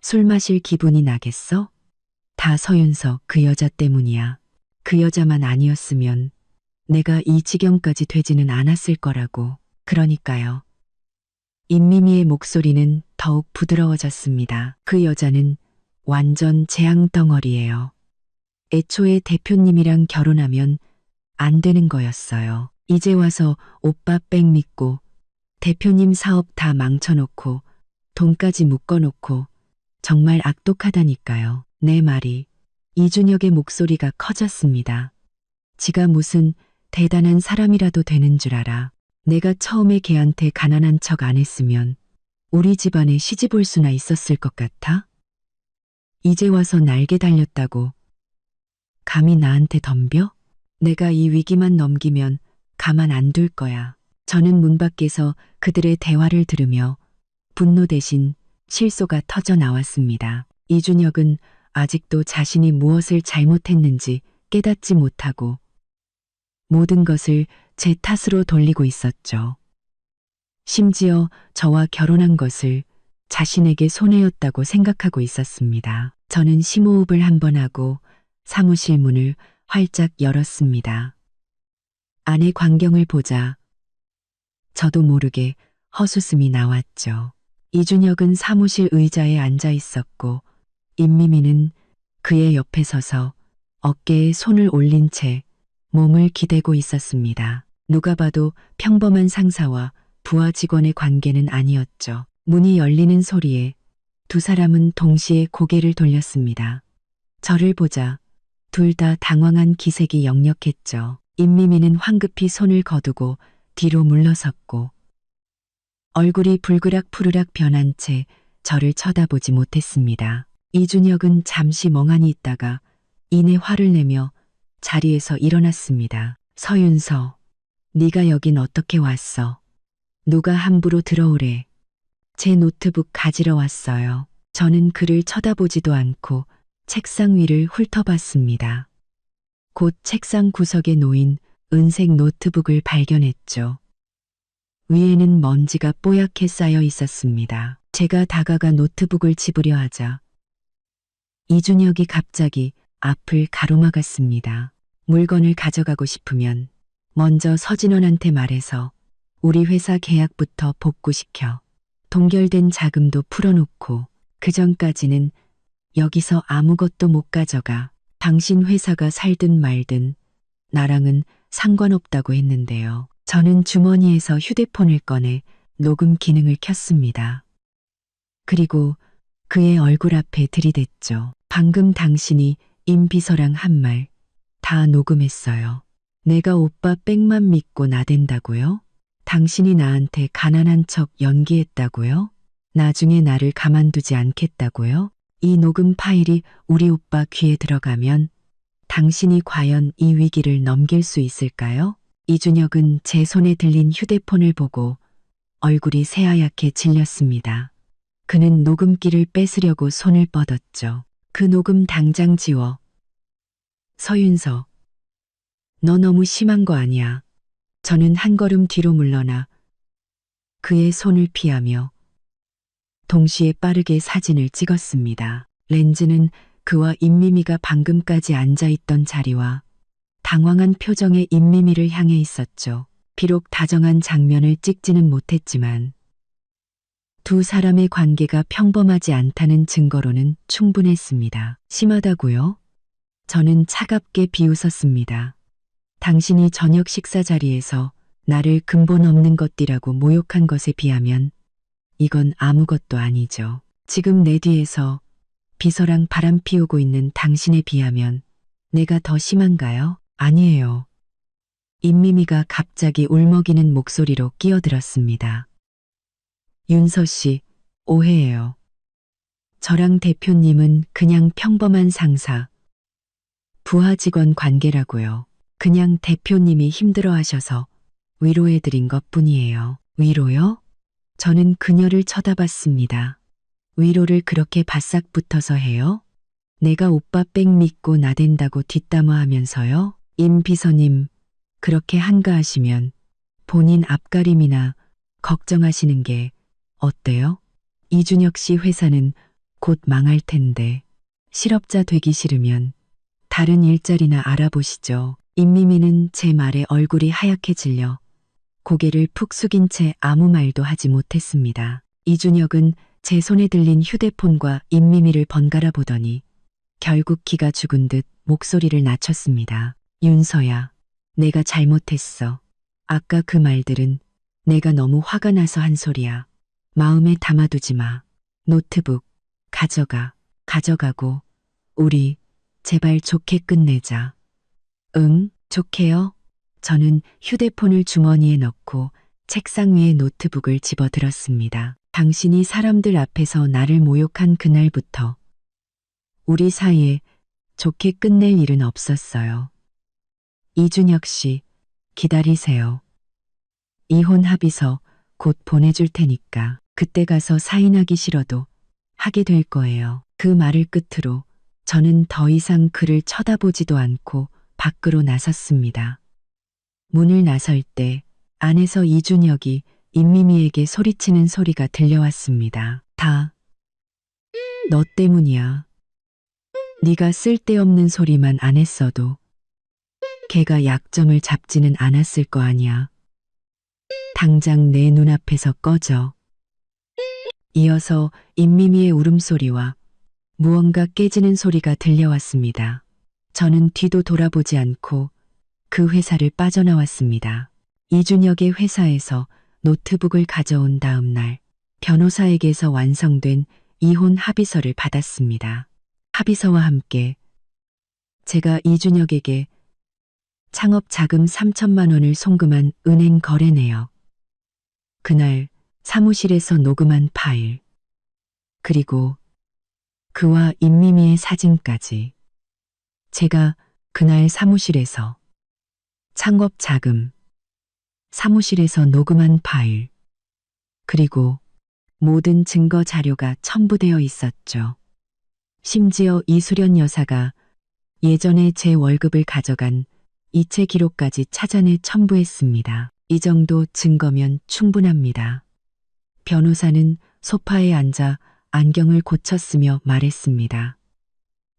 술 마실 기분이 나겠어? 다 서윤서 그 여자 때문이야. 그 여자만 아니었으면 내가 이 지경까지 되지는 않았을 거라고. 그러니까요. 임미미의 목소리는 더욱 부드러워졌습니다. 그 여자는 완전 재앙덩어리예요. 애초에 대표님이랑 결혼하면 안 되는 거였어요. 이제 와서 오빠 백 믿고 대표님 사업 다 망쳐놓고 돈까지 묶어놓고 정말 악독하다니까요. 내 말이. 이준혁의 목소리가 커졌습니다. 지가 무슨 대단한 사람이라도 되는 줄 알아. 내가 처음에 걔한테 가난한 척 안 했으면 우리 집안에 시집 올 수나 있었을 것 같아? 이제 와서 날개 달렸다고 감히 나한테 덤벼? 내가 이 위기만 넘기면 가만 안 둘 거야. 저는 문 밖에서 그들의 대화를 들으며 분노 대신 실소가 터져 나왔습니다. 이준혁은 아직도 자신이 무엇을 잘못했는지 깨닫지 못하고 모든 것을 제 탓으로 돌리고 있었죠. 심지어 저와 결혼한 것을 자신에게 손해였다고 생각하고 있었습니다. 저는 심호흡을 한번 하고 사무실 문을 활짝 열었습니다. 안의 광경을 보자 저도 모르게 헛웃음이 나왔죠. 이준혁은 사무실 의자에 앉아 있었고 임미미는 그의 옆에 서서 어깨에 손을 올린 채 몸을 기대고 있었습니다. 누가 봐도 평범한 상사와 부하 직원의 관계는 아니었죠. 문이 열리는 소리에 두 사람은 동시에 고개를 돌렸습니다. 저를 보자 둘 다 당황한 기색이 역력했죠. 임미미는 황급히 손을 거두고 뒤로 물러섰고 얼굴이 불그락 푸르락 변한 채 저를 쳐다보지 못했습니다. 이준혁은 잠시 멍하니 있다가 이내 화를 내며 자리에서 일어났습니다. 서윤서, 네가 여긴 어떻게 왔어? 누가 함부로 들어오래. 제 노트북 가지러 왔어요. 저는 그를 쳐다보지도 않고 책상 위를 훑어봤습니다. 곧 책상 구석에 놓인 은색 노트북을 발견했죠. 위에는 먼지가 뽀얗게 쌓여 있었습니다. 제가 다가가 노트북을 집으려 하자 이준혁이 갑자기 앞을 가로막았습니다. 물건을 가져가고 싶으면 먼저 서진원한테 말해서 우리 회사 계약부터 복구시켜 동결된 자금도 풀어놓고 그 전까지는 여기서 아무것도 못 가져가. 당신 회사가 살든 말든 나랑은 상관없다고 했는데요. 저는 주머니에서 휴대폰을 꺼내 녹음 기능을 켰습니다. 그리고 그의 얼굴 앞에 들이댔죠. 방금 당신이 임 비서랑 한 말 다 녹음했어요. 내가 오빠 백만 믿고 나댄다고요? 당신이 나한테 가난한 척 연기했다고요? 나중에 나를 가만두지 않겠다고요? 이 녹음 파일이 우리 오빠 귀에 들어가면 당신이 과연 이 위기를 넘길 수 있을까요? 이준혁은 제 손에 들린 휴대폰을 보고 얼굴이 새하얗게 질렸습니다. 그는 녹음기를 뺏으려고 손을 뻗었죠. 그 녹음 당장 지워. 서윤서, 너 너무 심한 거 아니야. 저는 한 걸음 뒤로 물러나 그의 손을 피하며 동시에 빠르게 사진을 찍었습니다. 렌즈는 그와 임미미가 방금까지 앉아있던 자리와 당황한 표정의 임미미를 향해 있었죠. 비록 다정한 장면을 찍지는 못했지만 두 사람의 관계가 평범하지 않다는 증거로는 충분했습니다. 심하다고요? 저는 차갑게 비웃었습니다. 당신이 저녁 식사 자리에서 나를 근본 없는 것이라고 모욕한 것에 비하면 이건 아무것도 아니죠. 지금 내 뒤에서 비서랑 바람 피우고 있는 당신에 비하면 내가 더 심한가요? 아니에요. 임미미가 갑자기 울먹이는 목소리로 끼어들었습니다. 윤서 씨, 오해예요. 저랑 대표님은 그냥 평범한 상사, 부하 직원 관계라고요. 그냥 대표님이 힘들어하셔서 위로해드린 것뿐이에요. 위로요? 저는 그녀를 쳐다봤습니다. 위로를 그렇게 바싹 붙어서 해요? 내가 오빠 백 믿고 나댄다고 뒷담화하면서요? 임 비서님, 그렇게 한가하시면 본인 앞가림이나 걱정하시는 게 어때요? 이준혁 씨 회사는 곧 망할 텐데 실업자 되기 싫으면 다른 일자리나 알아보시죠. 임미미는 제 말에 얼굴이 하얗게 질려 고개를 푹 숙인 채 아무 말도 하지 못했습니다. 이준혁은 제 손에 들린 휴대폰과 임미미를 번갈아 보더니 결국 기가 죽은 듯 목소리를 낮췄습니다. 윤서야, 내가 잘못했어. 아까 그 말들은 내가 너무 화가 나서 한 소리야. 마음에 담아두지 마. 노트북 가져가고 우리 제발 좋게 끝내자. 응, 좋게요. 저는 휴대폰을 주머니에 넣고 책상 위에 노트북을 집어들었습니다. 당신이 사람들 앞에서 나를 모욕한 그날부터 우리 사이에 좋게 끝낼 일은 없었어요. 이준혁 씨, 기다리세요. 이혼 합의서 곧 보내줄 테니까 그때 가서 사인하기 싫어도 하게 될 거예요. 그 말을 끝으로 저는 더 이상 그를 쳐다보지도 않고 밖으로 나섰습니다. 문을 나설 때 안에서 이준혁이 임미미에게 소리치는 소리가 들려왔습니다. 다 너 때문이야. 네가 쓸데없는 소리만 안 했어도 걔가 약점을 잡지는 않았을 거 아니야. 당장 내 눈앞에서 꺼져. 이어서 임미미의 울음소리와 무언가 깨지는 소리가 들려왔습니다. 저는 뒤도 돌아보지 않고 그 회사를 빠져나왔습니다. 이준혁의 회사에서 노트북을 가져온 다음 날 변호사에게서 완성된 이혼 합의서를 받았습니다. 합의서와 함께 제가 이준혁에게 창업 자금 3천만 원을 송금한 은행 거래 내역, 그날 사무실에서 녹음한 파일, 그리고 그와 임미미의 사진까지 제가 그날 사무실에서 창업 자금, 사무실에서 녹음한 파일, 그리고 모든 증거 자료가 첨부되어 있었죠. 심지어 이수련 여사가 예전에 제 월급을 가져간 이체 기록까지 찾아내 첨부했습니다. 이 정도 증거면 충분합니다. 변호사는 소파에 앉아 안경을 고쳤으며 말했습니다.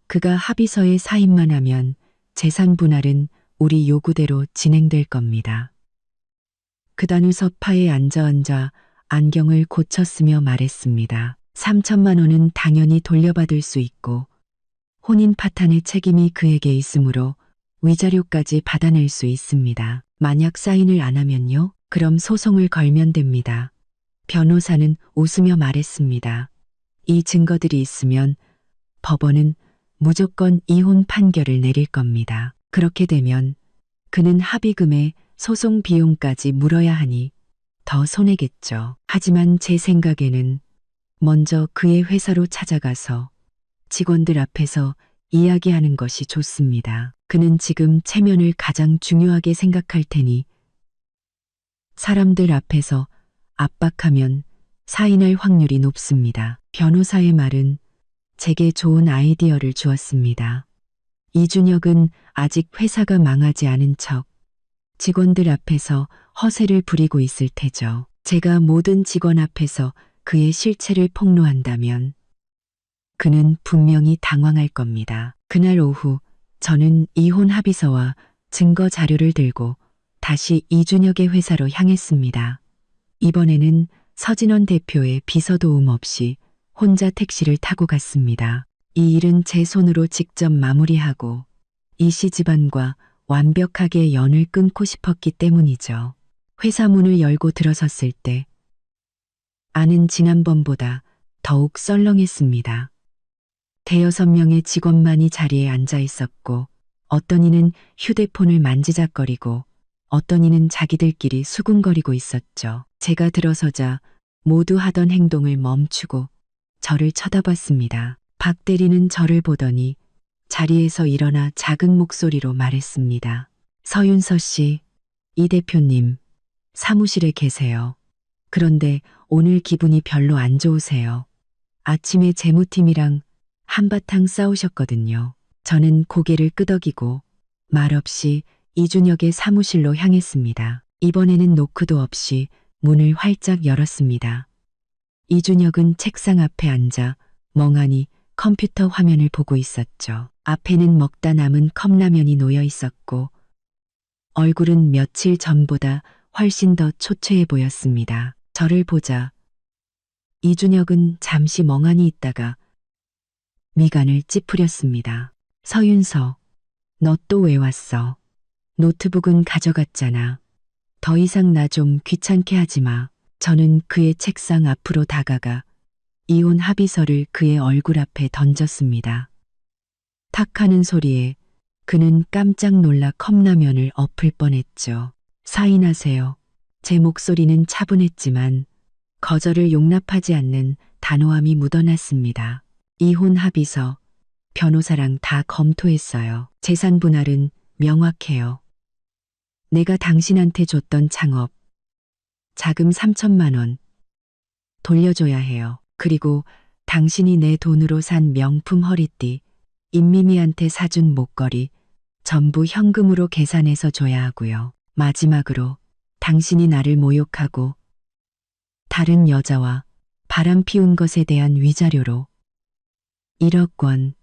그가 합의서에 사인만 하면 재산 분할은 우리 요구대로 진행될 겁니다. 그다음 소파에 앉아 안경을 고쳤으며 말했습니다. 3천만 원은 당연히 돌려받을 수 있고 혼인 파탄의 책임이 그에게 있으므로 위자료까지 받아낼 수 있습니다. 만약 사인을 안 하면요? 그럼 소송을 걸면 됩니다. 변호사는 웃으며 말했습니다. 이 증거들이 있으면 법원은 무조건 이혼 판결을 내릴 겁니다. 그렇게 되면 그는 합의금에 소송 비용까지 물어야 하니 더 손해겠죠. 하지만 제 생각에는 먼저 그의 회사로 찾아가서 직원들 앞에서 이야기하는 것이 좋습니다. 그는 지금 체면을 가장 중요하게 생각할 테니 사람들 앞에서 압박하면 사인할 확률이 높습니다. 변호사의 말은 제게 좋은 아이디어를 주었습니다. 이준혁은 아직 회사가 망하지 않은 척 직원들 앞에서 허세를 부리고 있을 테죠. 제가 모든 직원 앞에서 그의 실체를 폭로한다면 그는 분명히 당황할 겁니다. 그날 오후 저는 이혼 합의서와 증거 자료를 들고 다시 이준혁의 회사로 향했습니다. 이번에는 서진원 대표의 비서 도움 없이 혼자 택시를 타고 갔습니다. 이 일은 제 손으로 직접 마무리하고 이씨 집안과 완벽하게 연을 끊고 싶었기 때문이죠. 회사 문을 열고 들어섰을 때 안은 지난번보다 더욱 썰렁했습니다. 대여섯 명의 직원만이 자리에 앉아 있었고 어떤 이는 휴대폰을 만지작거리고 어떤 이는 자기들끼리 수군거리고 있었죠. 제가 들어서자 모두 하던 행동을 멈추고 저를 쳐다봤습니다. 박 대리는 저를 보더니 자리에서 일어나 작은 목소리로 말했습니다. 서윤서 씨, 이 대표님, 사무실에 계세요. 그런데 오늘 기분이 별로 안 좋으세요. 아침에 재무팀이랑 한바탕 싸우셨거든요. 저는 고개를 끄덕이고 말없이 이준혁의 사무실로 향했습니다. 이번에는 노크도 없이 문을 활짝 열었습니다. 이준혁은 책상 앞에 앉아 멍하니 컴퓨터 화면을 보고 있었죠. 앞에는 먹다 남은 컵라면이 놓여 있었고 얼굴은 며칠 전보다 훨씬 더 초췌해 보였습니다. 저를 보자 이준혁은 잠시 멍하니 있다가 미간을 찌푸렸습니다. 서윤서, 너 또 왜 왔어? 노트북은 가져갔잖아. 더 이상 나 좀 귀찮게 하지 마. 저는 그의 책상 앞으로 다가가 이혼 합의서를 그의 얼굴 앞에 던졌습니다. 탁 하는 소리에 그는 깜짝 놀라 컵라면을 엎을 뻔했죠. 사인하세요. 제 목소리는 차분했지만 거절을 용납하지 않는 단호함이 묻어났습니다. 이혼 합의서, 변호사랑 다 검토했어요. 재산 분할은 명확해요. 내가 당신한테 줬던 창업, 자금 3천만 원 돌려줘야 해요. 그리고 당신이 내 돈으로 산 명품 허리띠, 임미미한테 사준 목걸이 전부 현금으로 계산해서 줘야 하고요. 마지막으로 당신이 나를 모욕하고 다른 여자와 바람 피운 것에 대한 위자료로 1억 원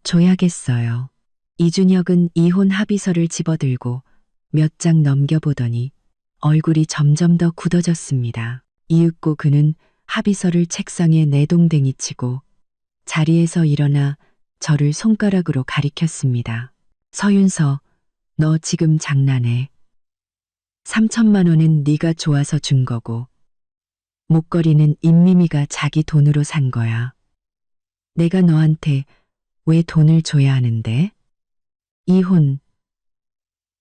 줘야겠어요. 이준혁은 이혼 합의서를 집어들고 몇 장 넘겨보더니 얼굴이 점점 더 굳어졌습니다. 이윽고 그는 합의서를 책상에 내동댕이 치고 자리에서 일어나 저를 손가락으로 가리켰습니다. 서윤서, 너 지금 장난해. 3천만 원은 네가 좋아서 준 거고 목걸이는 임미미가 자기 돈으로 산 거야. 내가 너한테 왜 돈을 줘야 하는데? 이혼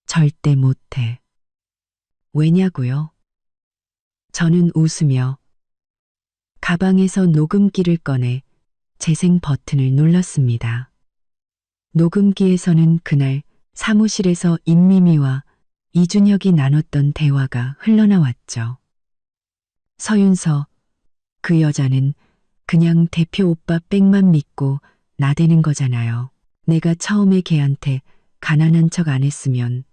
절대 못해. 왜냐고요? 저는 웃으며 가방에서 녹음기를 꺼내 재생 버튼을 눌렀습니다. 녹음기에서는 그날 사무실에서 임미미와 이준혁이 나눴던 대화가 흘러나왔죠. 서윤서, 그 여자는 그냥 대표 오빠 백만 믿고 나대는 거잖아요. 내가 처음에 걔한테 가난한 척 안 했으면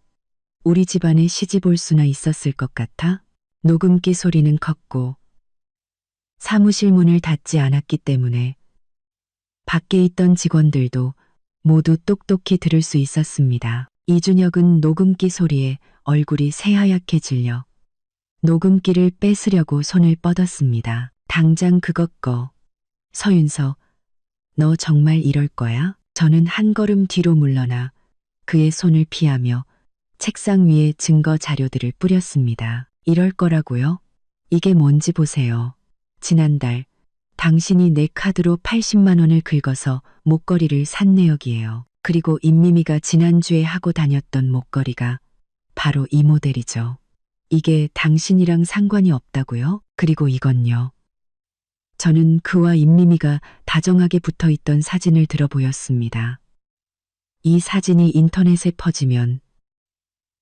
우리 집안에 시집 올 수나 있었을 것 같아? 녹음기 소리는 컸고 사무실 문을 닫지 않았기 때문에 밖에 있던 직원들도 모두 똑똑히 들을 수 있었습니다. 이준혁은 녹음기 소리에 얼굴이 새하얗게 질려 녹음기를 뺏으려고 손을 뻗었습니다. 당장 그것 꺼. 서윤서, 너 정말 이럴 거야? 저는 한 걸음 뒤로 물러나 그의 손을 피하며 책상 위에 증거 자료들을 뿌렸습니다. 이럴 거라고요? 이게 뭔지 보세요. 지난달 당신이 내 카드로 80만 원을 긁어서 목걸이를 산 내역이에요. 그리고 임미미가 지난주에 하고 다녔던 목걸이가 바로 이 모델이죠. 이게 당신이랑 상관이 없다고요? 그리고 이건요. 저는 그와 임미미가 다정하게 붙어 있던 사진을 들어 보였습니다. 이 사진이 인터넷에 퍼지면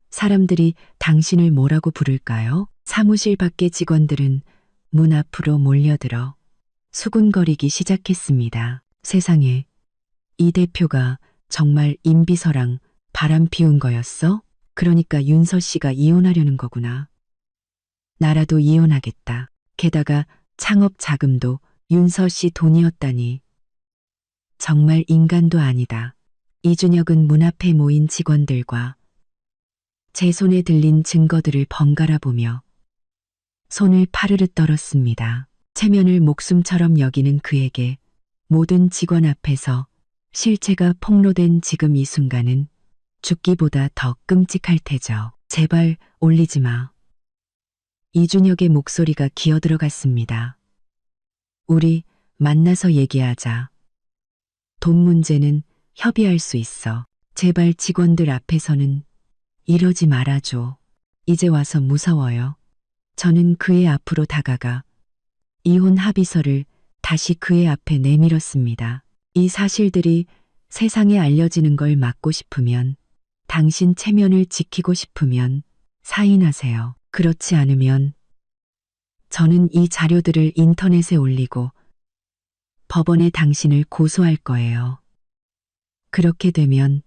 사람들이 당신을 뭐라고 부를까요? 사무실 밖의 직원들은 문 앞으로 몰려들어 수군거리기 시작했습니다. 세상에, 이 대표가 정말 임비서랑 바람 피운 거였어? 그러니까 윤서 씨가 이혼하려는 거구나. 나라도 이혼하겠다. 게다가 창업 자금도 윤서 씨 돈이었다니. 정말 인간도 아니다. 이준혁은 문 앞에 모인 직원들과 제 손에 들린 증거들을 번갈아 보며 손을 파르르 떨었습니다. 체면을 목숨처럼 여기는 그에게 모든 직원 앞에서 실체가 폭로된 지금 이 순간은 죽기보다 더 끔찍할 테죠. 제발 올리지 마. 이준혁의 목소리가 기어들어갔습니다. 우리 만나서 얘기하자. 돈 문제는 협의할 수 있어. 제발 직원들 앞에서는 이러지 말아줘. 이제 와서 무서워요. 저는 그의 앞으로 다가가 이혼 합의서를 다시 그의 앞에 내밀었습니다. 이 사실들이 세상에 알려지는 걸 막고 싶으면, 당신 체면을 지키고 싶으면 사인하세요. 그렇지 않으면 저는 이 자료들을 인터넷에 올리고 법원에 당신을 고소할 거예요. 그렇게 되면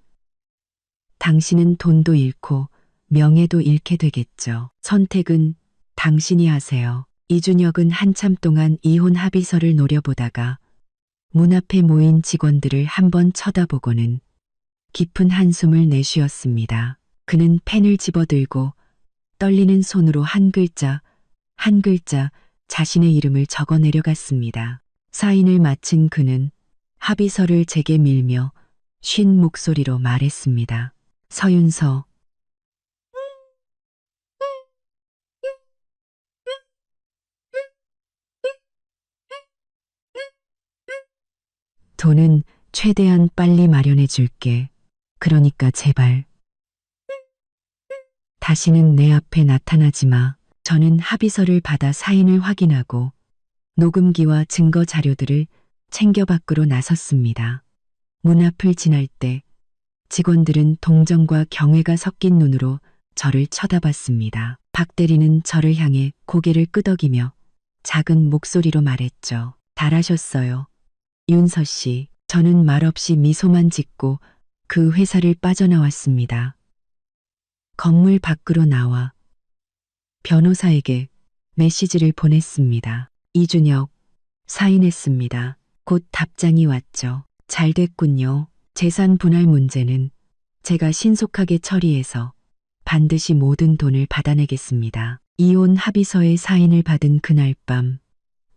당신은 돈도 잃고 명예도 잃게 되겠죠. 선택은 당신이 하세요. 이준혁은 한참 동안 이혼 합의서를 노려보다가 문 앞에 모인 직원들을 한번 쳐다보고는 깊은 한숨을 내쉬었습니다. 그는 펜을 집어들고 떨리는 손으로 한 글자 한 글자 자신의 이름을 적어 내려갔습니다. 사인을 마친 그는 합의서를 제게 밀며 쉰 목소리로 말했습니다. 서윤서. 돈은 최대한 빨리 마련해 줄게. 그러니까 제발. 다시는 내 앞에 나타나지 마. 저는 합의서를 받아 사인을 확인하고 녹음기와 증거 자료들을 챙겨 밖으로 나섰습니다. 문 앞을 지날 때 직원들은 동정과 경외가 섞인 눈으로 저를 쳐다봤습니다. 박 대리는 저를 향해 고개를 끄덕이며 작은 목소리로 말했죠. 잘하셨어요. 윤서 씨. 저는 말없이 미소만 짓고 그 회사를 빠져나왔습니다. 건물 밖으로 나와 변호사에게 메시지를 보냈습니다. 이준혁, 사인했습니다. 곧 답장이 왔죠. 잘 됐군요. 재산 분할 문제는 제가 신속하게 처리해서 반드시 모든 돈을 받아내겠습니다. 이혼 합의서에 사인을 받은 그날 밤,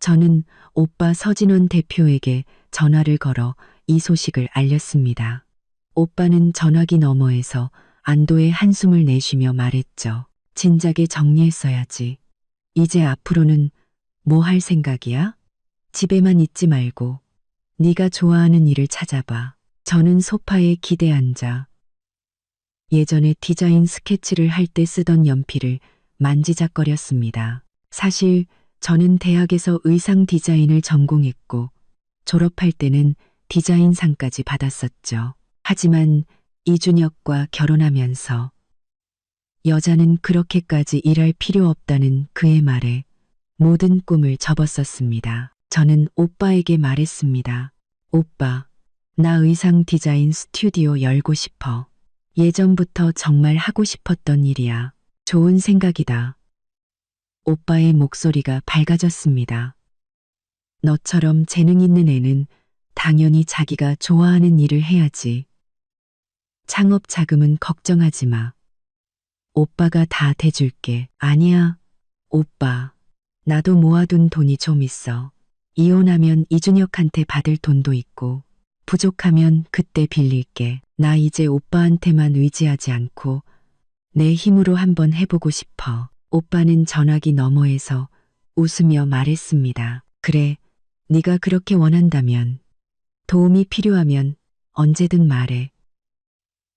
저는 오빠 서진원 대표에게 전화를 걸어 이 소식을 알렸습니다. 오빠는 전화기 너머에서 안도의 한숨을 내쉬며 말했죠. 진작에 정리했어야지. 이제 앞으로는 뭐 할 생각이야? 집에만 있지 말고 네가 좋아하는 일을 찾아봐. 저는 소파에 기대 앉아 예전에 디자인 스케치를 할 때 쓰던 연필을 만지작거렸습니다. 사실 저는 대학에서 의상 디자인을 전공했고 졸업할 때는 디자인상까지 받았었죠. 하지만 이준혁과 결혼하면서 여자는 그렇게까지 일할 필요 없다는 그의 말에 모든 꿈을 접었었습니다. 저는 오빠에게 말했습니다. 오빠, 나 의상 디자인 스튜디오 열고 싶어. 예전부터 정말 하고 싶었던 일이야. 좋은 생각이다. 오빠의 목소리가 밝아졌습니다. 너처럼 재능 있는 애는 당연히 자기가 좋아하는 일을 해야지. 창업 자금은 걱정하지 마. 오빠가 다 대줄게. 아니야, 오빠. 나도 모아둔 돈이 좀 있어. 이혼하면 이준혁한테 받을 돈도 있고, 부족하면 그때 빌릴게. 나 이제 오빠한테만 의지하지 않고 내 힘으로 한번 해보고 싶어. 오빠는 전화기 너머에서 웃으며 말했습니다. 그래, 네가 그렇게 원한다면, 도움이 필요하면 언제든 말해.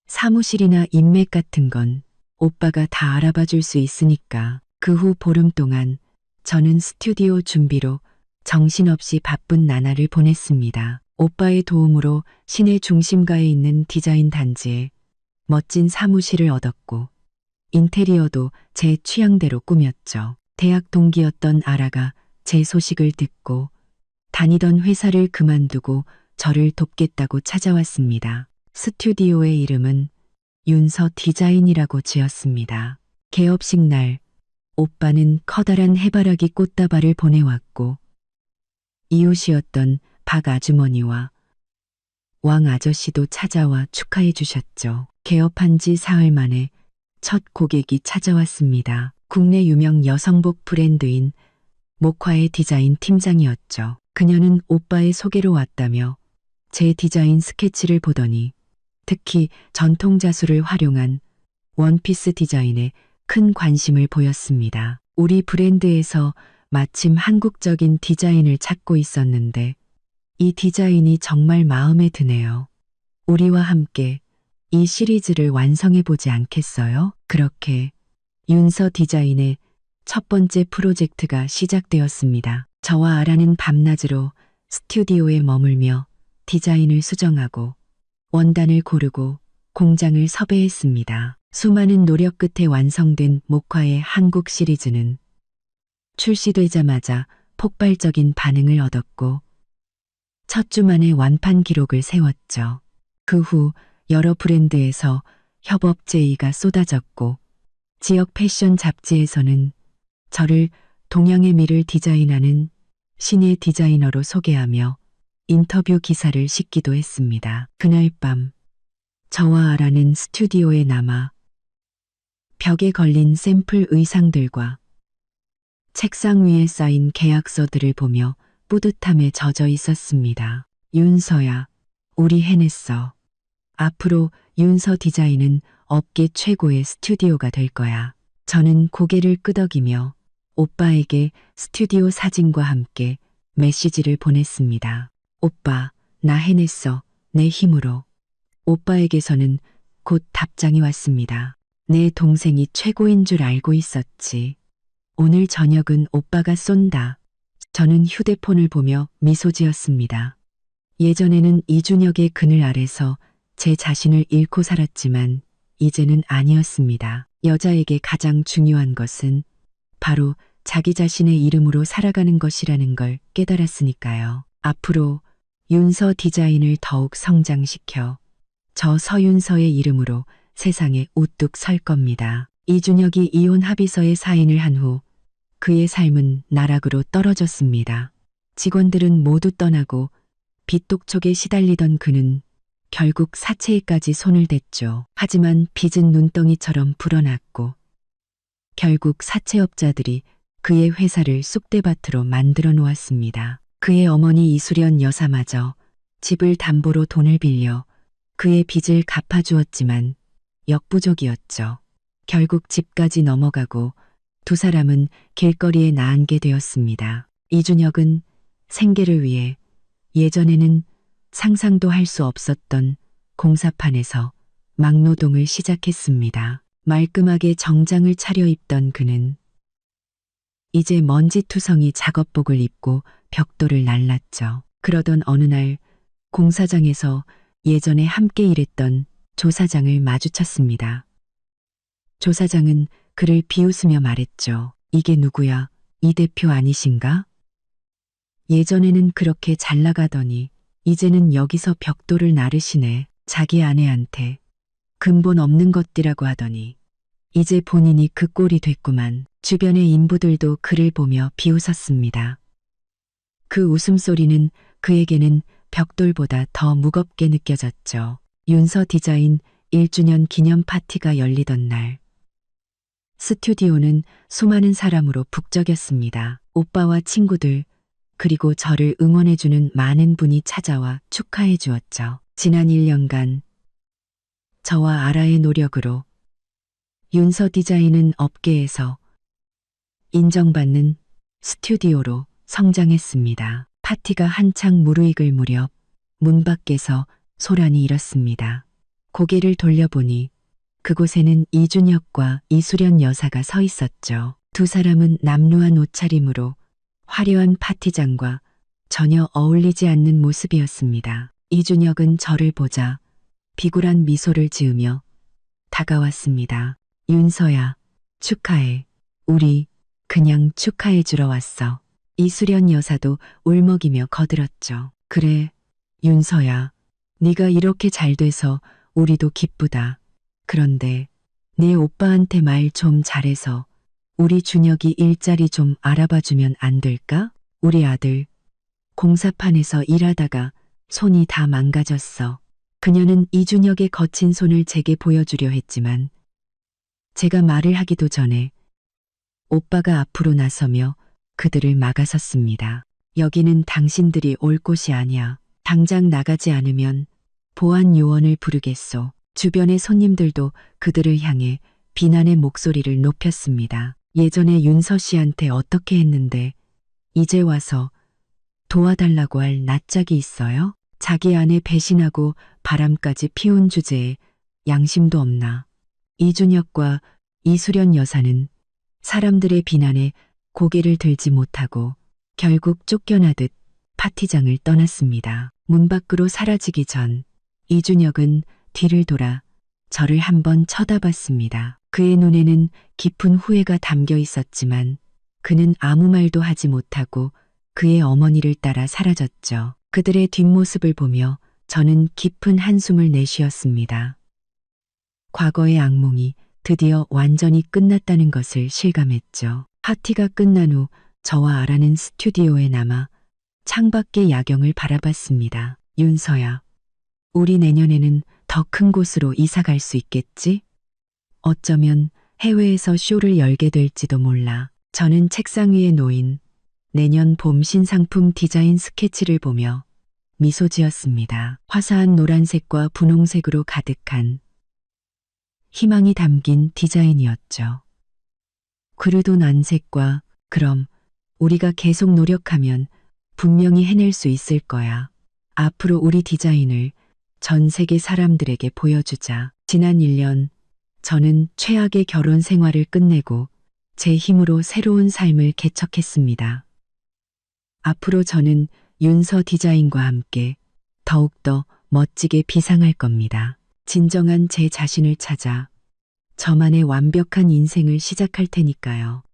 사무실이나 인맥 같은 건 오빠가 다 알아봐 줄 수 있으니까. 그 후 보름 동안 저는 스튜디오 준비로 정신없이 바쁜 나날을 보냈습니다. 오빠의 도움으로 시내 중심가에 있는 디자인 단지에 멋진 사무실을 얻었고, 인테리어도 제 취향대로 꾸몄죠. 대학 동기였던 아라가 제 소식을 듣고 다니던 회사를 그만두고 저를 돕겠다고 찾아왔습니다. 스튜디오의 이름은 윤서 디자인이라고 지었습니다. 개업식 날 오빠는 커다란 해바라기 꽃다발을 보내왔고, 이웃이었던 박 아주머니와 왕 아저씨도 찾아와 축하해 주셨죠. 개업한 지 사흘 만에 첫 고객이 찾아왔습니다. 국내 유명 여성복 브랜드인 모카의 디자인 팀장이었죠. 그녀는 오빠의 소개로 왔다며 제 디자인 스케치를 보더니 특히 전통 자수를 활용한 원피스 디자인에 큰 관심을 보였습니다. 우리 브랜드에서 마침 한국적인 디자인을 찾고 있었는데 이 디자인이 정말 마음에 드네요. 우리와 함께 이 시리즈를 완성해 보지 않겠어요? 그렇게 윤서 디자인의 첫 번째 프로젝트가 시작되었습니다. 저와 아라는 밤낮으로 스튜디오에 머물며 디자인을 수정하고 원단을 고르고 공장을 섭외했습니다. 수많은 노력 끝에 완성된 모카의 한국 시리즈는 출시되자마자 폭발적인 반응을 얻었고 첫 주 만에 완판 기록을 세웠죠. 그 후 여러 브랜드에서 협업 제의가 쏟아졌고 지역 패션 잡지에서는 저를 동양의 미를 디자인하는 신의 디자이너로 소개하며 인터뷰 기사를 싣기도 했습니다. 그날 밤 저와 아라는 스튜디오에 남아 벽에 걸린 샘플 의상들과 책상 위에 쌓인 계약서들을 보며 뿌듯함에 젖어 있었습니다. 윤서야, 우리 해냈어. 앞으로 윤서 디자인은 업계 최고의 스튜디오가 될 거야. 저는 고개를 끄덕이며 오빠에게 스튜디오 사진과 함께 메시지를 보냈습니다. 오빠, 나 해냈어. 내 힘으로. 오빠에게서는 곧 답장이 왔습니다. 내 동생이 최고인 줄 알고 있었지. 오늘 저녁은 오빠가 쏜다. 저는 휴대폰을 보며 미소 지었습니다. 예전에는 이준혁의 그늘 아래서 제 자신을 잃고 살았지만 이제는 아니었습니다. 여자에게 가장 중요한 것은 바로 자기 자신의 이름으로 살아가는 것이라는 걸 깨달았으니까요. 앞으로 윤서 디자인을 더욱 성장시켜 저 서윤서의 이름으로 세상에 우뚝 설 겁니다. 이준혁이 이혼 합의서에 사인을 한 후 그의 삶은 나락으로 떨어졌습니다. 직원들은 모두 떠나고 빚독촉에 시달리던 그는 결국 사채에까지 손을 댔죠. 하지만 빚은 눈덩이처럼 불어났고 결국 사채업자들이 그의 회사를 쑥대밭으로 만들어 놓았습니다. 그의 어머니 이수련 여사마저 집을 담보로 돈을 빌려 그의 빚을 갚아주었지만 역부족이었죠. 결국 집까지 넘어가고 두 사람은 길거리에 나앉게 되었습니다. 이준혁은 생계를 위해 예전에는 상상도 할 수 없었던 공사판에서 막노동을 시작했습니다. 말끔하게 정장을 차려입던 그는 이제 먼지투성이 작업복을 입고 벽돌을 날랐죠. 그러던 어느 날 공사장에서 예전에 함께 일했던 조 사장을 마주쳤습니다. 조 사장은 그를 비웃으며 말했죠. 이게 누구야? 이 대표 아니신가? 예전에는 그렇게 잘 나가더니 이제는 여기서 벽돌을 나르시네. 자기 아내한테 근본 없는 것들이라고 하더니 이제 본인이 그 꼴이 됐구만. 주변의 인부들도 그를 보며 비웃었습니다. 그 웃음소리는 그에게는 벽돌보다 더 무겁게 느껴졌죠. 윤서 디자인 1주년 기념 파티가 열리던 날. 스튜디오는 수많은 사람으로 북적였습니다. 오빠와 친구들, 그리고 저를 응원해주는 많은 분이 찾아와 축하해 주었죠. 지난 1년간 저와 아라의 노력으로 윤서 디자인은 업계에서 인정받는 스튜디오로 성장했습니다. 파티가 한창 무르익을 무렵 문 밖에서 소란이 일었습니다. 고개를 돌려보니 그곳에는 이준혁과 이수련 여사가 서 있었죠. 두 사람은 남루한 옷차림으로 화려한 파티장과 전혀 어울리지 않는 모습이었습니다. 이준혁은 저를 보자 비굴한 미소를 지으며 다가왔습니다. 윤서야, 축하해. 우리 그냥 축하해 주러 왔어. 이수련 여사도 울먹이며 거들었죠. 그래, 윤서야. 네가 이렇게 잘 돼서 우리도 기쁘다. 그런데 네 오빠한테 말 좀 잘해서 우리 준혁이 일자리 좀 알아봐 주면 안 될까? 우리 아들 공사판에서 일하다가 손이 다 망가졌어. 그녀는 이준혁의 거친 손을 제게 보여주려 했지만 제가 말을 하기도 전에 오빠가 앞으로 나서며 그들을 막아섰습니다. 여기는 당신들이 올 곳이 아니야. 당장 나가지 않으면 보안 요원을 부르겠소. 주변의 손님들도 그들을 향해 비난의 목소리를 높였습니다. 예전에 윤서 씨한테 어떻게 했는데 이제 와서 도와달라고 할 낯짝이 있어요? 자기 아내 배신하고 바람까지 피운 주제에 양심도 없나. 이준혁과 이수련 여사는 사람들의 비난에 고개를 들지 못하고 결국 쫓겨나듯 파티장을 떠났습니다. 문 밖으로 사라지기 전 이준혁은 뒤를 돌아 저를 한번 쳐다봤습니다. 그의 눈에는 깊은 후회가 담겨 있었지만 그는 아무 말도 하지 못하고 그의 어머니를 따라 사라졌죠. 그들의 뒷모습을 보며 저는 깊은 한숨을 내쉬었습니다. 과거의 악몽이 드디어 완전히 끝났다는 것을 실감했죠. 파티가 끝난 후 저와 아라는 스튜디오에 남아 창밖의 야경을 바라봤습니다. 윤서야, 우리 내년에는 더 큰 곳으로 이사 갈 수 있겠지? 어쩌면 해외에서 쇼를 열게 될지도 몰라. 저는 책상 위에 놓인 내년 봄 신상품 디자인 스케치를 보며 미소 지었습니다. 화사한 노란색과 분홍색으로 가득한 희망이 담긴 디자인이었죠. 그르도 난색과 그럼 우리가 계속 노력하면 분명히 해낼 수 있을 거야. 앞으로 우리 디자인을 전 세계 사람들에게 보여주자. 지난 1년 저는 최악의 결혼 생활을 끝내고 제 힘으로 새로운 삶을 개척했습니다. 앞으로 저는 윤서 디자인과 함께 더욱더 멋지게 비상할 겁니다. 진정한 제 자신을 찾아 저만의 완벽한 인생을 시작할 테니까요.